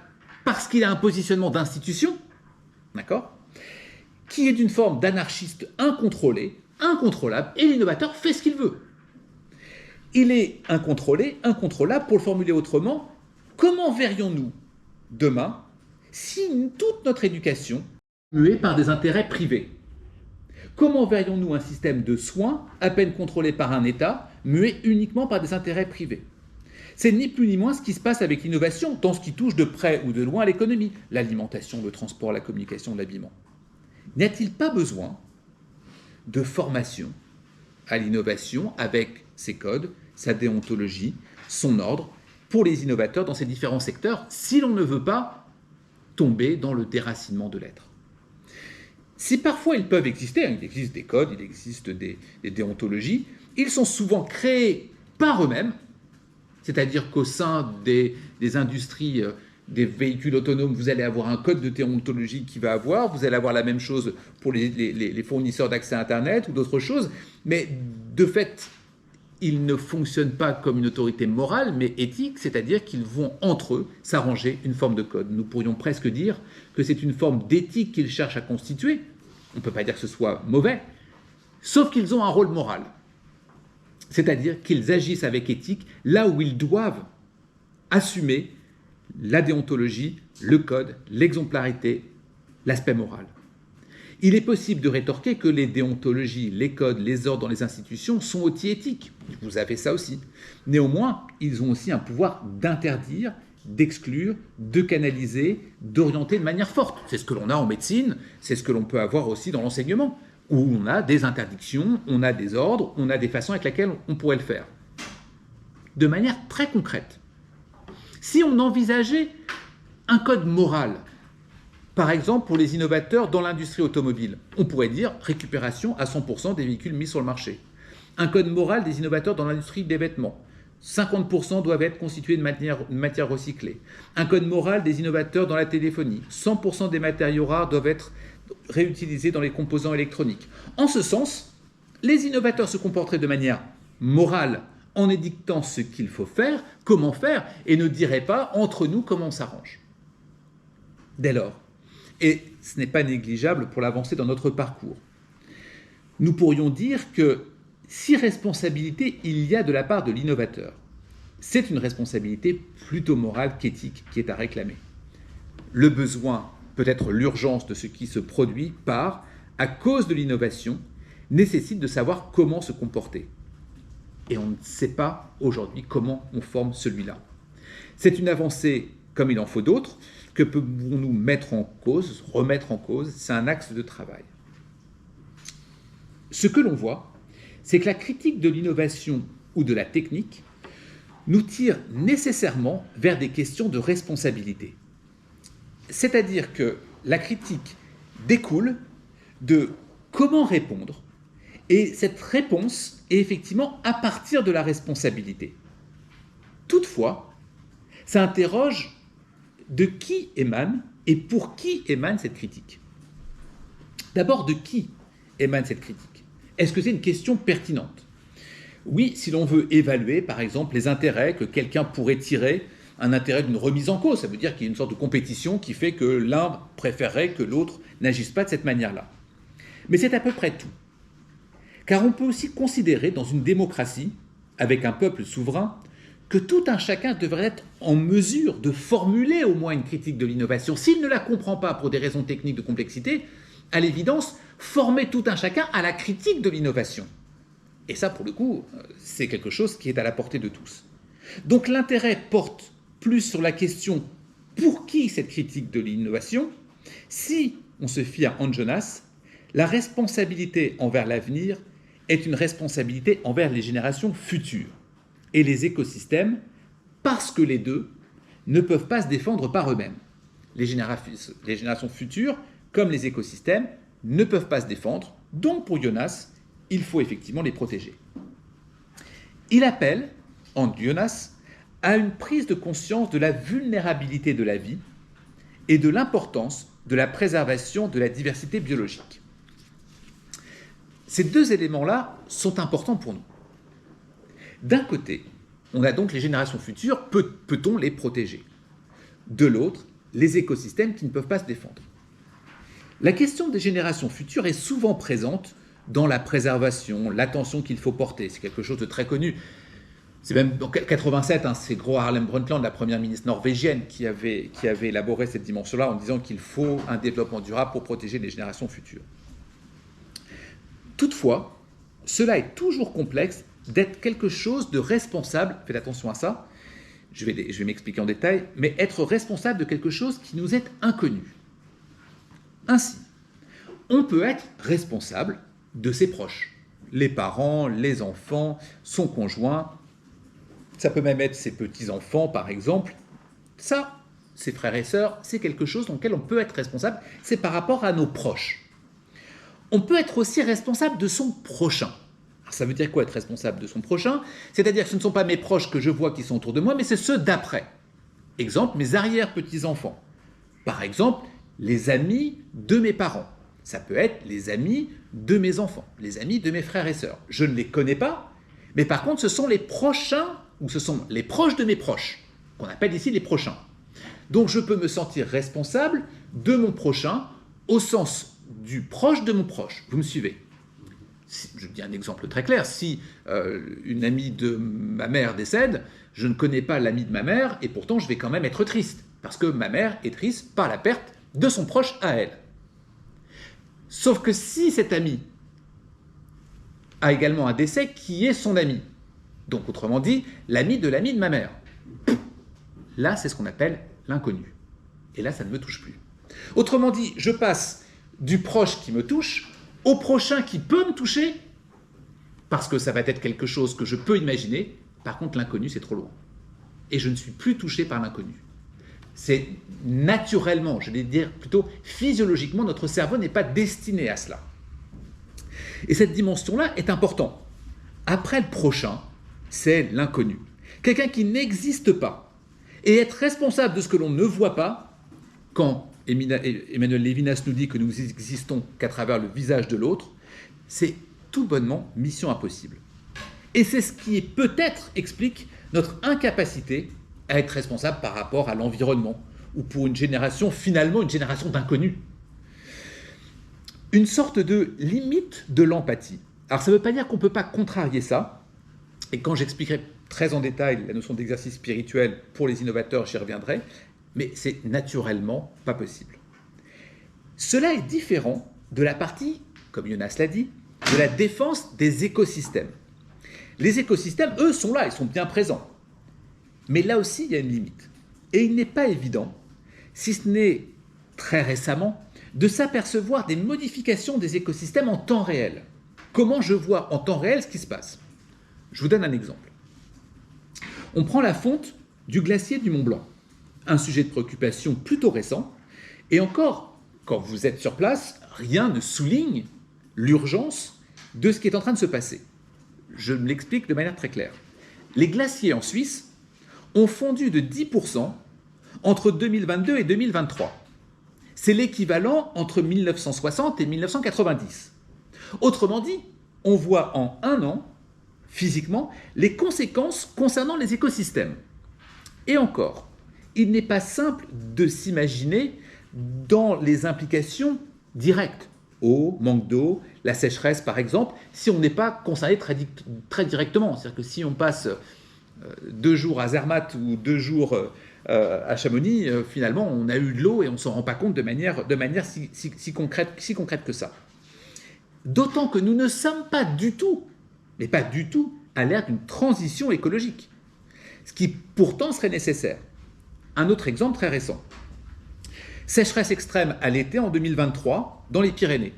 parce qu'il a un positionnement d'institution, d'accord, qui est d'une forme d'anarchiste incontrôlé, incontrôlable, et l'innovateur fait ce qu'il veut. Il est incontrôlé, incontrôlable, pour le formuler autrement, comment verrions-nous demain si toute notre éducation est muée par des intérêts privés? Comment verrions-nous un système de soins à peine contrôlé par un État, mué uniquement par des intérêts privés? C'est ni plus ni moins ce qui se passe avec l'innovation dans ce qui touche de près ou de loin à l'économie, l'alimentation, le transport, la communication, l'habillement. N'y a-t-il pas besoin de formation à l'innovation avec ses codes, sa déontologie, son ordre, pour les innovateurs dans ces différents secteurs, si l'on ne veut pas tomber dans le déracinement de l'être? Si parfois ils peuvent exister, il existe des codes, il existe des déontologies, ils sont souvent créés par eux-mêmes, c'est-à-dire qu'au sein des industries des véhicules autonomes, vous allez avoir un code de déontologie qui va avoir, vous allez avoir la même chose pour les fournisseurs d'accès à Internet ou d'autres choses, mais de fait, ils ne fonctionnent pas comme une autorité morale, mais éthique, c'est-à-dire qu'ils vont entre eux s'arranger une forme de code. Nous pourrions presque dire que c'est une forme d'éthique qu'ils cherchent à constituer. On ne peut pas dire que ce soit mauvais, sauf qu'ils ont un rôle moral. C'est-à-dire qu'ils agissent avec éthique là où ils doivent assumer la déontologie, le code, l'exemplarité, l'aspect moral. Il est possible de rétorquer que les déontologies, les codes, les ordres dans les institutions sont outils éthiques. Vous avez ça aussi. Néanmoins, ils ont aussi un pouvoir d'interdire, d'exclure, de canaliser, d'orienter de manière forte. C'est ce que l'on a en médecine, c'est ce que l'on peut avoir aussi dans l'enseignement, où on a des interdictions, on a des ordres, on a des façons avec lesquelles on pourrait le faire. De manière très concrète. Si on envisageait un code moral, par exemple pour les innovateurs dans l'industrie automobile, on pourrait dire récupération à 100% des véhicules mis sur le marché. Un code moral des innovateurs dans l'industrie des vêtements, 50% doivent être constitués de matière recyclée. Un code moral des innovateurs dans la téléphonie, 100% des matériaux rares doivent être réutilisés dans les composants électroniques. En ce sens, les innovateurs se comporteraient de manière morale en édictant ce qu'il faut faire, comment faire, et ne diraient pas entre nous comment on s'arrange. Dès lors, et ce n'est pas négligeable pour l'avancée dans notre parcours, nous pourrions dire que si responsabilité il y a de la part de l'innovateur, c'est une responsabilité plutôt morale qu'éthique qui est à réclamer. Le besoin, peut-être l'urgence de ce qui se produit à cause de l'innovation, nécessite de savoir comment se comporter. et on ne sait pas aujourd'hui comment on forme celui-là. C'est une avancée, comme il en faut d'autres, que pouvons-nous mettre en cause, remettre en cause, c'est un axe de travail. Ce que l'on voit, c'est que la critique de l'innovation ou de la technique nous tire nécessairement vers des questions de responsabilité. C'est-à-dire que la critique découle de comment répondre, et cette réponse est effectivement à partir de la responsabilité. Toutefois, ça interroge de qui émane et pour qui émane cette critique. D'abord, de qui émane cette critique? Est-ce que c'est une question pertinente? Oui, si l'on veut évaluer, par exemple, les intérêts que quelqu'un pourrait tirer, un intérêt d'une remise en cause, ça veut dire qu'il y a une sorte de compétition qui fait que l'un préférerait que l'autre n'agisse pas de cette manière-là. Mais c'est à peu près tout. Car on peut aussi considérer dans une démocratie, avec un peuple souverain, que tout un chacun devrait être en mesure de formuler au moins une critique de l'innovation. S'il ne la comprend pas pour des raisons techniques de complexité, à l'évidence, former tout un chacun à la critique de l'innovation. Et ça, pour le coup, c'est quelque chose qui est à la portée de tous. Donc l'intérêt porte plus sur la question pour qui cette critique de l'innovation. Si on se fie à Hans Jonas, la responsabilité envers l'avenir est une responsabilité envers les générations futures et les écosystèmes, parce que les deux ne peuvent pas se défendre par eux-mêmes. Les générations futures, comme les écosystèmes, ne peuvent pas se défendre, donc pour Jonas, il faut effectivement les protéger. Il appelle, Hans Jonas, à une prise de conscience de la vulnérabilité de la vie et de l'importance de la préservation de la diversité biologique. Ces deux éléments-là sont importants pour nous. D'un côté, on a donc les générations futures, peut-on les protéger? De l'autre, les écosystèmes qui ne peuvent pas se défendre. La question des générations futures est souvent présente dans la préservation, l'attention qu'il faut porter. C'est quelque chose de très connu. C'est même en 87, c'est Gro Harlem Brundtland, la première ministre norvégienne, qui avait élaboré cette dimension-là en disant qu'il faut un développement durable pour protéger les générations futures. Toutefois, cela est toujours complexe d'être quelque chose de responsable, faites attention à ça, je vais m'expliquer en détail, mais être responsable de quelque chose qui nous est inconnu. Ainsi, on peut être responsable de ses proches, les parents, les enfants, son conjoint, ça peut même être ses petits-enfants par exemple. Ça, ses frères et sœurs, c'est quelque chose dans lequel on peut être responsable, c'est par rapport à nos proches. On peut être aussi responsable de son prochain. Alors, ça veut dire quoi être responsable de son prochain? C'est-à-dire que ce ne sont pas mes proches que je vois qui sont autour de moi, mais c'est ceux d'après. Exemple, mes arrière-petits-enfants. Par exemple, les amis de mes parents. Ça peut être les amis de mes enfants, les amis de mes frères et sœurs. Je ne les connais pas, mais par contre, ce sont les prochains, ou ce sont les proches de mes proches, qu'on appelle ici les prochains. Donc, je peux me sentir responsable de mon prochain au sens du proche de mon proche. Vous me suivez? Je dis un exemple très clair. Si une amie de ma mère décède, je ne connais pas l'amie de ma mère, et pourtant, je vais quand même être triste, parce que ma mère est triste par la perte de son proche à elle. Sauf que si cet ami a également un décès qui est son ami, donc autrement dit, l'ami de ma mère, là c'est ce qu'on appelle l'inconnu. Et là ça ne me touche plus. Autrement dit, je passe du proche qui me touche au prochain qui peut me toucher, parce que ça va être quelque chose que je peux imaginer, par contre l'inconnu c'est trop loin. Et je ne suis plus touché par l'inconnu. C'est naturellement, je vais dire plutôt physiologiquement, notre cerveau n'est pas destiné à cela. Et cette dimension-là est importante. Après le prochain, c'est l'inconnu. Quelqu'un qui n'existe pas. Et être responsable de ce que l'on ne voit pas, quand Emmanuel Levinas nous dit que nous existons qu'à travers le visage de l'autre, c'est tout bonnement mission impossible. Et c'est ce qui peut-être explique notre incapacité à être responsable par rapport à l'environnement, ou pour une génération, finalement une génération d'inconnus. Une sorte de limite de l'empathie. Alors ça ne veut pas dire qu'on ne peut pas contrarier ça, et quand j'expliquerai très en détail la notion d'exercice spirituel pour les innovateurs, j'y reviendrai, mais c'est naturellement pas possible. Cela est différent de la partie, comme Jonas l'a dit, de la défense des écosystèmes. Les écosystèmes, eux, sont là, ils sont bien présents. Mais là aussi, il y a une limite. Et il n'est pas évident, si ce n'est très récemment, de s'apercevoir des modifications des écosystèmes en temps réel. Comment je vois en temps réel ce qui se passe? Je vous donne un exemple. On prend la fonte du glacier du Mont Blanc, un sujet de préoccupation plutôt récent, et encore, quand vous êtes sur place, rien ne souligne l'urgence de ce qui est en train de se passer. Je me l'explique de manière très claire. Les glaciers en Suisse ont fondu de 10% entre 2022 et 2023. C'est l'équivalent entre 1960 et 1990. Autrement dit, on voit en un an, physiquement, les conséquences concernant les écosystèmes. Et encore, il n'est pas simple de s'imaginer dans les implications directes. Eau, manque d'eau, la sécheresse par exemple, si on n'est pas concerné très directement. C'est-à-dire que si on passe 2 jours à Zermatt ou 2 jours à Chamonix, finalement on a eu de l'eau et on ne s'en rend pas compte de manière si concrète que ça. D'autant que nous ne sommes pas du tout, mais pas du tout, à l'ère d'une transition écologique. Ce qui pourtant serait nécessaire. Un autre exemple très récent. Sécheresse extrême à l'été en 2023 dans les Pyrénées.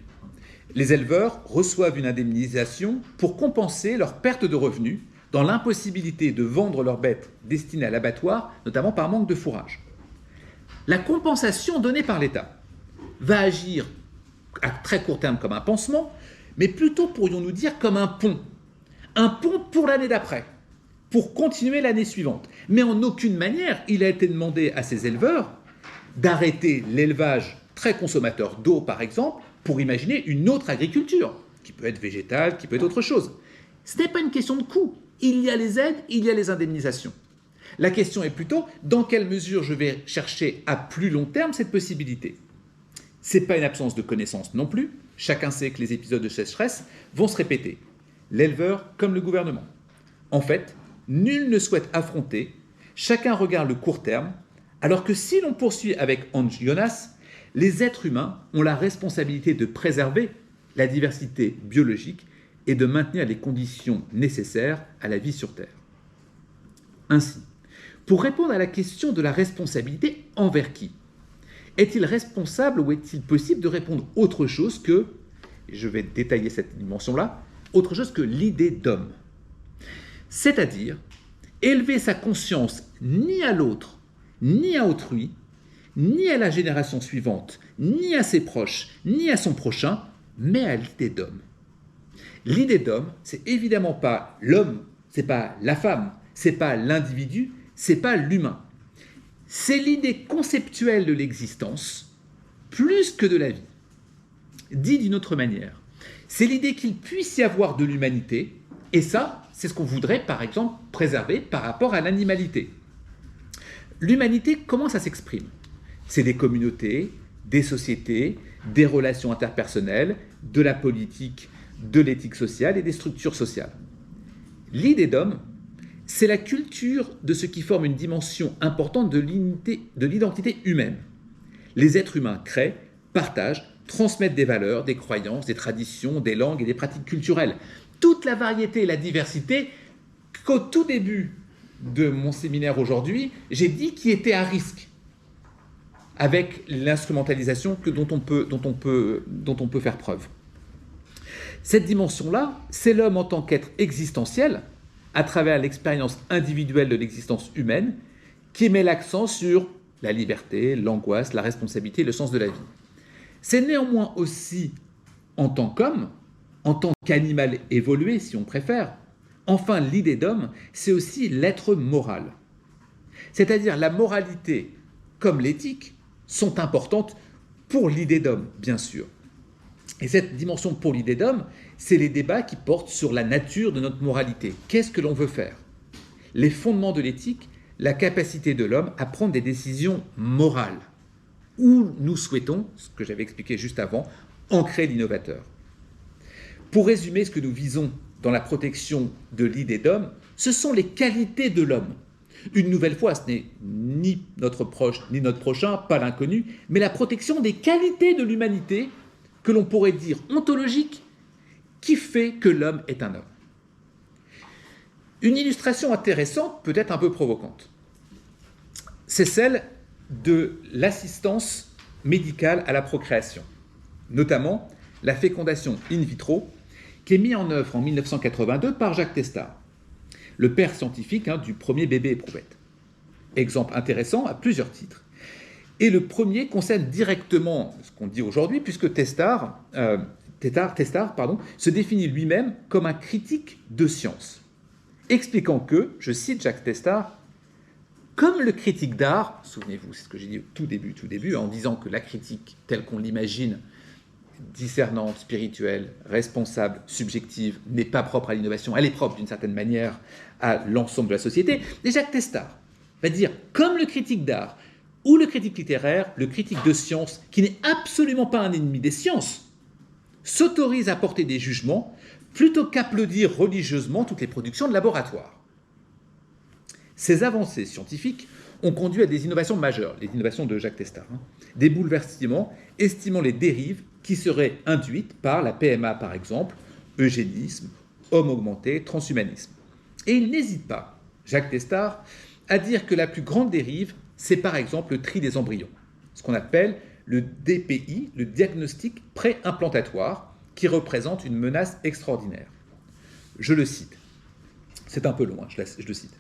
Les éleveurs reçoivent une indemnisation pour compenser leur perte de revenus dans l'impossibilité de vendre leurs bêtes destinées à l'abattoir, notamment par manque de fourrage. La compensation donnée par l'État va agir à très court terme comme un pansement, mais plutôt, pourrions-nous dire, comme un pont. Un pont pour l'année d'après, pour continuer l'année suivante. Mais en aucune manière, il a été demandé à ces éleveurs d'arrêter l'élevage très consommateur d'eau, par exemple, pour imaginer une autre agriculture, qui peut être végétale, qui peut être autre chose. Ce n'est pas une question de coût. Il y a les aides, il y a les indemnisations. La question est plutôt dans quelle mesure je vais chercher à plus long terme cette possibilité. Ce n'est pas une absence de connaissance non plus. Chacun sait que les épisodes de sécheresse vont se répéter. L'éleveur comme le gouvernement. En fait, nul ne souhaite affronter, chacun regarde le court terme, alors que si l'on poursuit avec Hans Jonas, les êtres humains ont la responsabilité de préserver la diversité biologique et de maintenir les conditions nécessaires à la vie sur Terre. Ainsi, pour répondre à la question de la responsabilité, envers qui? Est-il responsable ou est-il possible de répondre autre chose que, et je vais détailler cette dimension-là, autre chose que l'idée d'homme? C'est-à-dire élever sa conscience ni à l'autre, ni à autrui, ni à la génération suivante, ni à ses proches, ni à son prochain, mais à l'idée d'homme. L'idée d'homme, c'est évidemment pas l'homme, c'est pas la femme, c'est pas l'individu, c'est pas l'humain. C'est l'idée conceptuelle de l'existence plus que de la vie. Dit d'une autre manière, c'est l'idée qu'il puisse y avoir de l'humanité, et ça, c'est ce qu'on voudrait par exemple préserver par rapport à l'animalité. L'humanité, comment ça s'exprime? C'est des communautés, des sociétés, des relations interpersonnelles, de la politique, de l'éthique sociale et des structures sociales. L'idée d'homme, c'est la culture de ce qui forme une dimension importante de l'identité humaine. Les êtres humains créent, partagent, transmettent des valeurs, des croyances, des traditions, des langues et des pratiques culturelles. Toute la variété et la diversité qu'au tout début de mon séminaire aujourd'hui, j'ai dit qui était à risque avec l'instrumentalisation dont on peut faire preuve. Cette dimension-là, c'est l'homme en tant qu'être existentiel, à travers l'expérience individuelle de l'existence humaine, qui met l'accent sur la liberté, l'angoisse, la responsabilité, le sens de la vie. C'est néanmoins aussi, en tant qu'homme, en tant qu'animal évolué, si on préfère, enfin l'idée d'homme, c'est aussi l'être moral. C'est-à-dire la moralité comme l'éthique sont importantes pour l'idée d'homme, bien sûr. Et cette dimension pour l'idée d'homme, c'est les débats qui portent sur la nature de notre moralité. Qu'est-ce que l'on veut faire? Les fondements de l'éthique, la capacité de l'homme à prendre des décisions morales, où nous souhaitons, ce que j'avais expliqué juste avant, ancrer l'innovateur. Pour résumer ce que nous visons dans la protection de l'idée d'homme, ce sont les qualités de l'homme. Une nouvelle fois, ce n'est ni notre proche ni notre prochain, pas l'inconnu, mais la protection des qualités de l'humanité que l'on pourrait dire ontologique, qui fait que l'homme est un homme. Une illustration intéressante, peut-être un peu provocante, c'est celle de l'assistance médicale à la procréation, notamment la fécondation in vitro, qui est mise en œuvre en 1982 par Jacques Testard, le père scientifique du premier bébé éprouvette. Exemple intéressant à plusieurs titres. Et le premier concerne directement ce qu'on dit aujourd'hui, puisque Testard se définit lui-même comme un critique de science, expliquant que, je cite Jacques Testard, comme le critique d'art, souvenez-vous, c'est ce que j'ai dit au tout début, en disant que la critique telle qu'on l'imagine, discernante, spirituelle, responsable, subjective, n'est pas propre à l'innovation, elle est propre d'une certaine manière à l'ensemble de la société. Et Jacques Testard va dire, comme le critique d'art ou le critique littéraire, le critique de science, qui n'est absolument pas un ennemi des sciences, s'autorise à porter des jugements plutôt qu'applaudir religieusement toutes les productions de laboratoire. Ces avancées scientifiques ont conduit à des innovations majeures, les innovations de Jacques Testard, des bouleversements estimant les dérives qui seraient induites par la PMA par exemple, eugénisme, homme augmenté, transhumanisme. Et il n'hésite pas, Jacques Testard, à dire que la plus grande dérive, c'est par exemple le tri des embryons, ce qu'on appelle le DPI, le diagnostic pré-implantatoire, qui représente une menace extraordinaire. Je le cite. C'est un peu long, je le cite.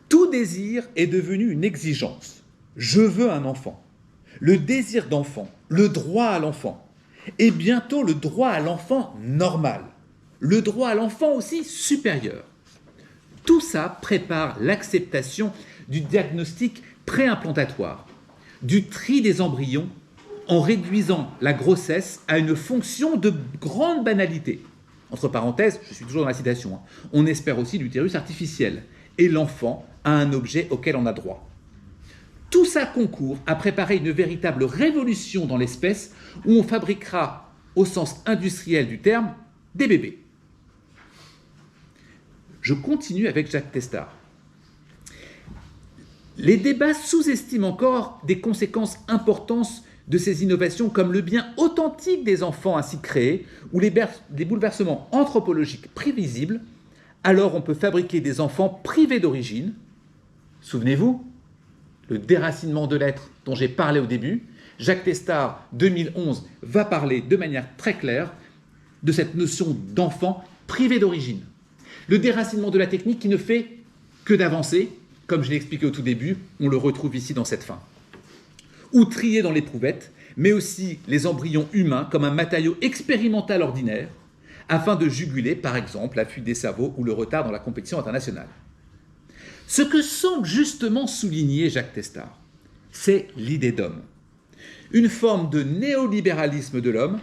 Tout désir est devenu une exigence. Je veux un enfant. Le désir d'enfant, le droit à l'enfant, et bientôt le droit à l'enfant normal, le droit à l'enfant aussi supérieur. Tout ça prépare l'acceptation du diagnostic préimplantatoire, du tri des embryons, en réduisant la grossesse à une fonction de grande banalité. Entre parenthèses, je suis toujours dans la citation, on espère aussi l'utérus artificiel, et l'enfant a un objet auquel on a droit. Tout ça concourt à préparer une véritable révolution dans l'espèce où on fabriquera, au sens industriel du terme, des bébés. Je continue avec Jacques Testard. Les débats sous-estiment encore des conséquences importantes de ces innovations comme le bien authentique des enfants ainsi créés ou les bouleversements anthropologiques prévisibles. Alors on peut fabriquer des enfants privés d'origine. Souvenez-vous, le déracinement de l'être dont j'ai parlé au début, Jacques Testard, 2011, va parler de manière très claire de cette notion d'enfant privé d'origine. Le déracinement de la technique qui ne fait que d'avancer, comme je l'ai expliqué au tout début, on le retrouve ici dans cette fin. Ou trier dans l'éprouvettes, mais aussi les embryons humains comme un matériau expérimental ordinaire, afin de juguler, par exemple, la fuite des cerveaux ou le retard dans la compétition internationale. Ce que semble justement souligner Jacques Testard, c'est l'idée d'homme. Une forme de néolibéralisme de l'homme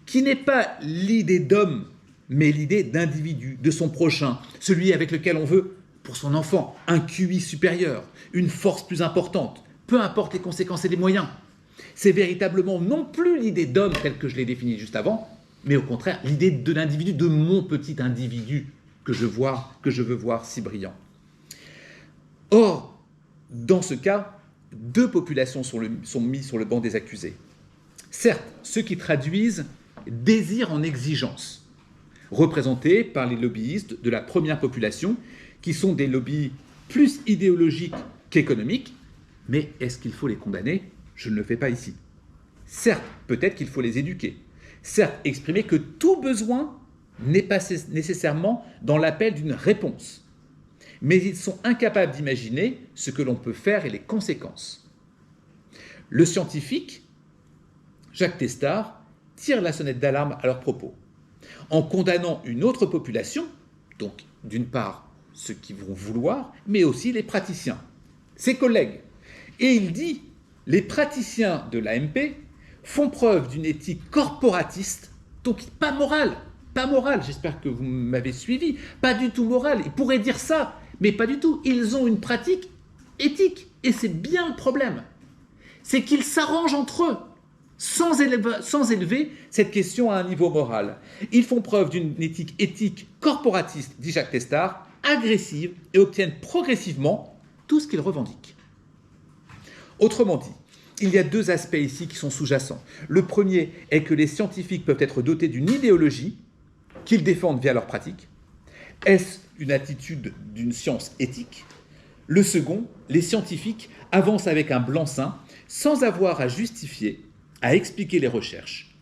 qui n'est pas l'idée d'homme, mais l'idée d'individu, de son prochain, celui avec lequel on veut, pour son enfant, un QI supérieur, une force plus importante, peu importe les conséquences et les moyens. C'est véritablement non plus l'idée d'homme telle que je l'ai définie juste avant, mais au contraire l'idée de l'individu, de mon petit individu que je veux voir si brillant. Or, dans ce cas, deux populations sont mises sur le banc des accusés. Certes, ceux qui traduisent désir en exigence, représentés par les lobbyistes de la première population, qui sont des lobbies plus idéologiques qu'économiques, mais est-ce qu'il faut les condamner ? Je ne le fais pas ici. Certes, peut-être qu'il faut les éduquer. Certes, exprimer que tout besoin n'est pas nécessairement dans l'appel d'une réponse. Mais ils sont incapables d'imaginer ce que l'on peut faire et les conséquences. Le scientifique, Jacques Testard, tire la sonnette d'alarme à leur propos, en condamnant une autre population, donc d'une part ceux qui vont vouloir, mais aussi les praticiens, ses collègues. Et il dit, les praticiens de l'AMP font preuve d'une éthique corporatiste, donc pas morale, j'espère que vous m'avez suivi, pas du tout morale, ils pourraient dire ça, mais pas du tout, ils ont une pratique éthique, et c'est bien le problème, c'est qu'ils s'arrangent entre eux, sans élever cette question à un niveau moral. Ils font preuve d'une éthique corporatiste, dit Jacques Testard, agressive, et obtiennent progressivement tout ce qu'ils revendiquent. Autrement dit, il y a deux aspects ici qui sont sous-jacents. Le premier est que les scientifiques peuvent être dotés d'une idéologie qu'ils défendent via leur pratique. Est-ce une attitude d'une science éthique? Le second, les scientifiques avancent avec un blanc-seing sans avoir à justifier, à expliquer les recherches.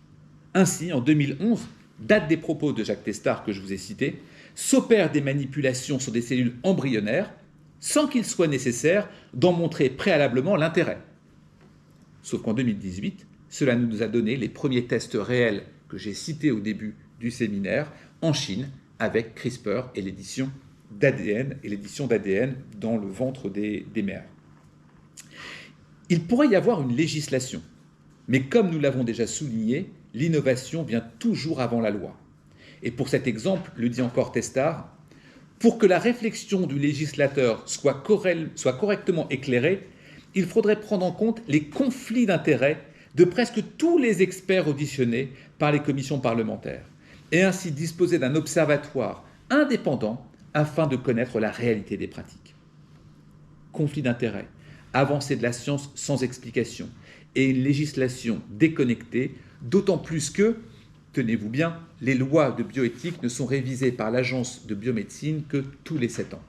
Ainsi, en 2011, date des propos de Jacques Testard que je vous ai cité, s'opèrent des manipulations sur des cellules embryonnaires sans qu'il soit nécessaire d'en montrer préalablement l'intérêt. Sauf qu'en 2018, cela nous a donné les premiers tests réels que j'ai cités au début du séminaire en Chine avec CRISPR et l'édition d'ADN dans le ventre des mères. Il pourrait y avoir une législation, mais comme nous l'avons déjà souligné, l'innovation vient toujours avant la loi. Et pour cet exemple, le dit encore Testard, pour que la réflexion du législateur soit correctement éclairée, il faudrait prendre en compte les conflits d'intérêts de presque tous les experts auditionnés par les commissions parlementaires, et ainsi disposer d'un observatoire indépendant afin de connaître la réalité des pratiques. Conflit d'intérêts, avancée de la science sans explication, et une législation déconnectée, d'autant plus que, tenez-vous bien, les lois de bioéthique ne sont révisées par l'Agence de biomédecine que tous les 7 ans.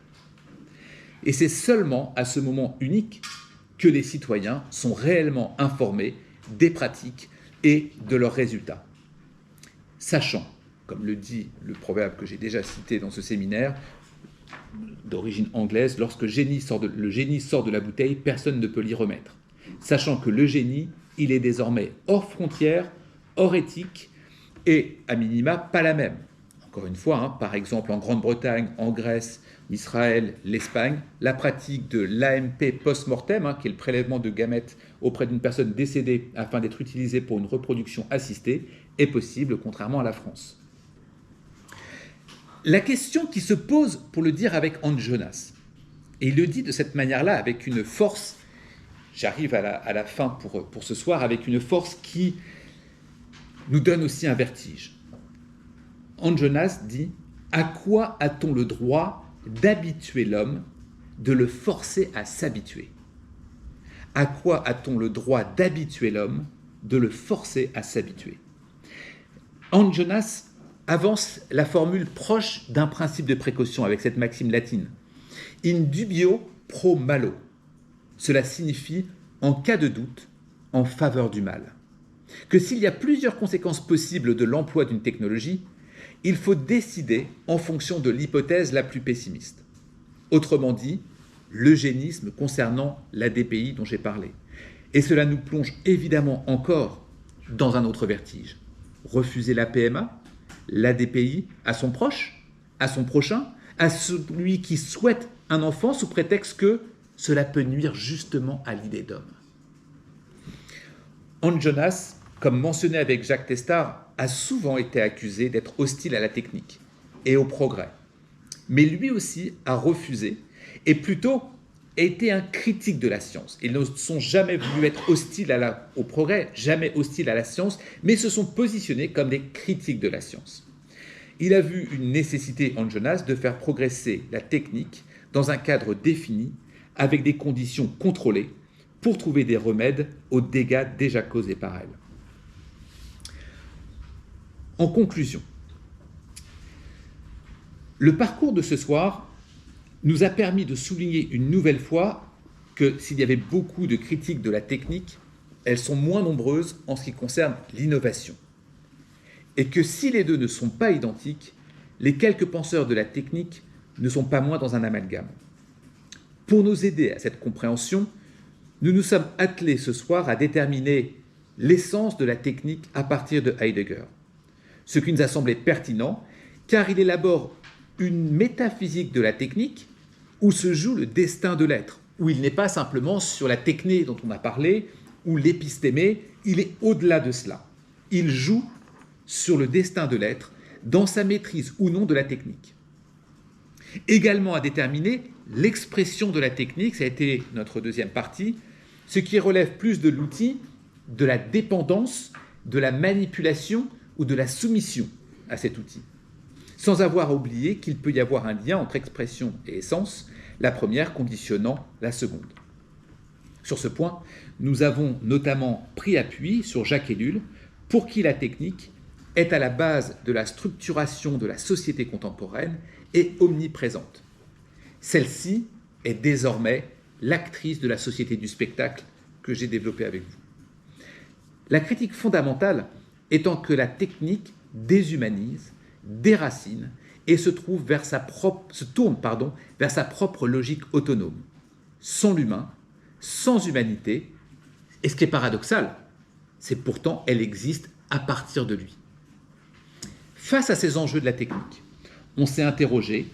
Et c'est seulement à ce moment unique que les citoyens sont réellement informés des pratiques et de leurs résultats. Sachant, comme le dit le proverbe que j'ai déjà cité dans ce séminaire, d'origine anglaise, lorsque le génie sort de la bouteille, personne ne peut l'y remettre. Sachant que le génie, il est désormais hors frontières, hors éthique, et à minima, pas la même. Encore une fois, par exemple en Grande-Bretagne, en Grèce, Israël, l'Espagne, la pratique de l'AMP post-mortem, qui est le prélèvement de gamètes auprès d'une personne décédée afin d'être utilisée pour une reproduction assistée, est possible, contrairement à la France. La question qui se pose, pour le dire avec Hans Jonas, et il le dit de cette manière-là avec une force, j'arrive à la fin pour ce soir, avec une force qui nous donne aussi un vertige. Hans Jonas dit « À quoi a-t-on le droit d'habituer l'homme, de le forcer à s'habituer » À quoi a-t-on le droit d'habituer l'homme, de le forcer à s'habituer? Hans Jonas avance la formule proche d'un principe de précaution avec cette maxime latine. In dubio pro malo. Cela signifie en cas de doute, en faveur du mal. Que s'il y a plusieurs conséquences possibles de l'emploi d'une technologie, il faut décider en fonction de l'hypothèse la plus pessimiste. Autrement dit, l'eugénisme concernant l'ADPI dont j'ai parlé. Et cela nous plonge évidemment encore dans un autre vertige. Refuser la PMA, l'ADPI à son proche, à son prochain, à celui qui souhaite un enfant sous prétexte que cela peut nuire justement à l'idée d'homme. Hans Jonas, comme mentionné avec Jacques Testard, a souvent été accusé d'être hostile à la technique et au progrès. Mais lui aussi a refusé et plutôt été un critique de la science. Ils ne sont jamais voulu être hostiles au progrès, jamais hostiles à la science, mais se sont positionnés comme des critiques de la science. Il a vu une nécessité, Hans Jonas, de faire progresser la technique dans un cadre défini, avec des conditions contrôlées, pour trouver des remèdes aux dégâts déjà causés par elle. En conclusion, le parcours de ce soir nous a permis de souligner une nouvelle fois que s'il y avait beaucoup de critiques de la technique, elles sont moins nombreuses en ce qui concerne l'innovation. Et que si les deux ne sont pas identiques, les quelques penseurs de la technique ne sont pas moins dans un amalgame. Pour nous aider à cette compréhension, nous nous sommes attelés ce soir à déterminer l'essence de la technique à partir de Heidegger. Ce qui nous a semblé pertinent, car il élabore une métaphysique de la technique où se joue le destin de l'être, où il n'est pas simplement sur la techné dont on a parlé, ou l'épistémé, il est au-delà de cela. Il joue sur le destin de l'être, dans sa maîtrise ou non de la technique. Également à déterminer l'expression de la technique, ça a été notre deuxième partie, ce qui relève plus de l'outil, de la dépendance, de la manipulation ou de la soumission à cet outil, sans avoir oublié qu'il peut y avoir un lien entre expression et essence, la première conditionnant la seconde. Sur ce point, nous avons notamment pris appui sur Jacques Ellul, pour qui la technique est à la base de la structuration de la société contemporaine est omniprésente. Celle-ci est désormais l'actrice de la société du spectacle que j'ai développée avec vous. La critique fondamentale étant que la technique déshumanise, déracine et se tourne vers sa propre logique autonome, sans l'humain, sans humanité, et ce qui est paradoxal, c'est pourtant elle existe à partir de lui. Face à ces enjeux de la technique, on s'est interrogé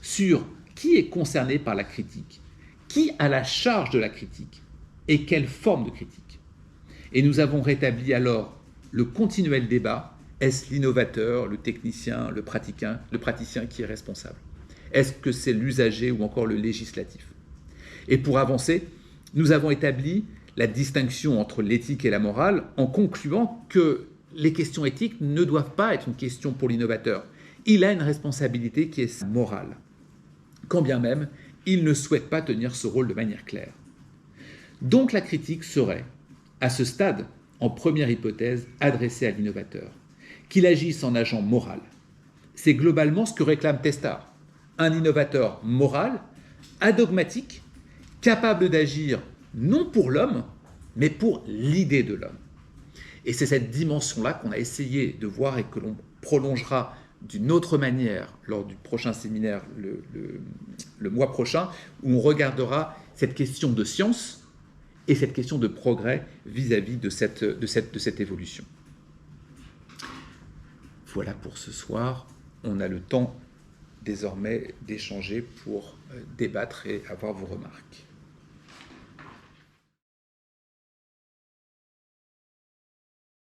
sur qui est concerné par la critique, qui a la charge de la critique et quelle forme de critique. Et nous avons rétabli alors le continuel débat, est-ce l'innovateur, le technicien, le praticien qui est responsable? Est-ce que c'est l'usager ou encore le législatif? Et pour avancer, nous avons établi la distinction entre l'éthique et la morale en concluant que les questions éthiques ne doivent pas être une question pour l'innovateur. Il a une responsabilité qui est morale, quand bien même il ne souhaite pas tenir ce rôle de manière claire. Donc la critique serait, à ce stade, en première hypothèse, adressée à l'innovateur, qu'il agisse en agent moral. C'est globalement ce que réclame Testard, un innovateur moral, adogmatique, capable d'agir non pour l'homme, mais pour l'idée de l'homme. Et c'est cette dimension-là qu'on a essayé de voir et que l'on prolongera d'une autre manière lors du prochain séminaire le mois prochain, où on regardera cette question de science et cette question de progrès vis-à-vis de cette évolution. Voilà pour ce soir. On a le temps désormais d'échanger pour débattre et avoir vos remarques.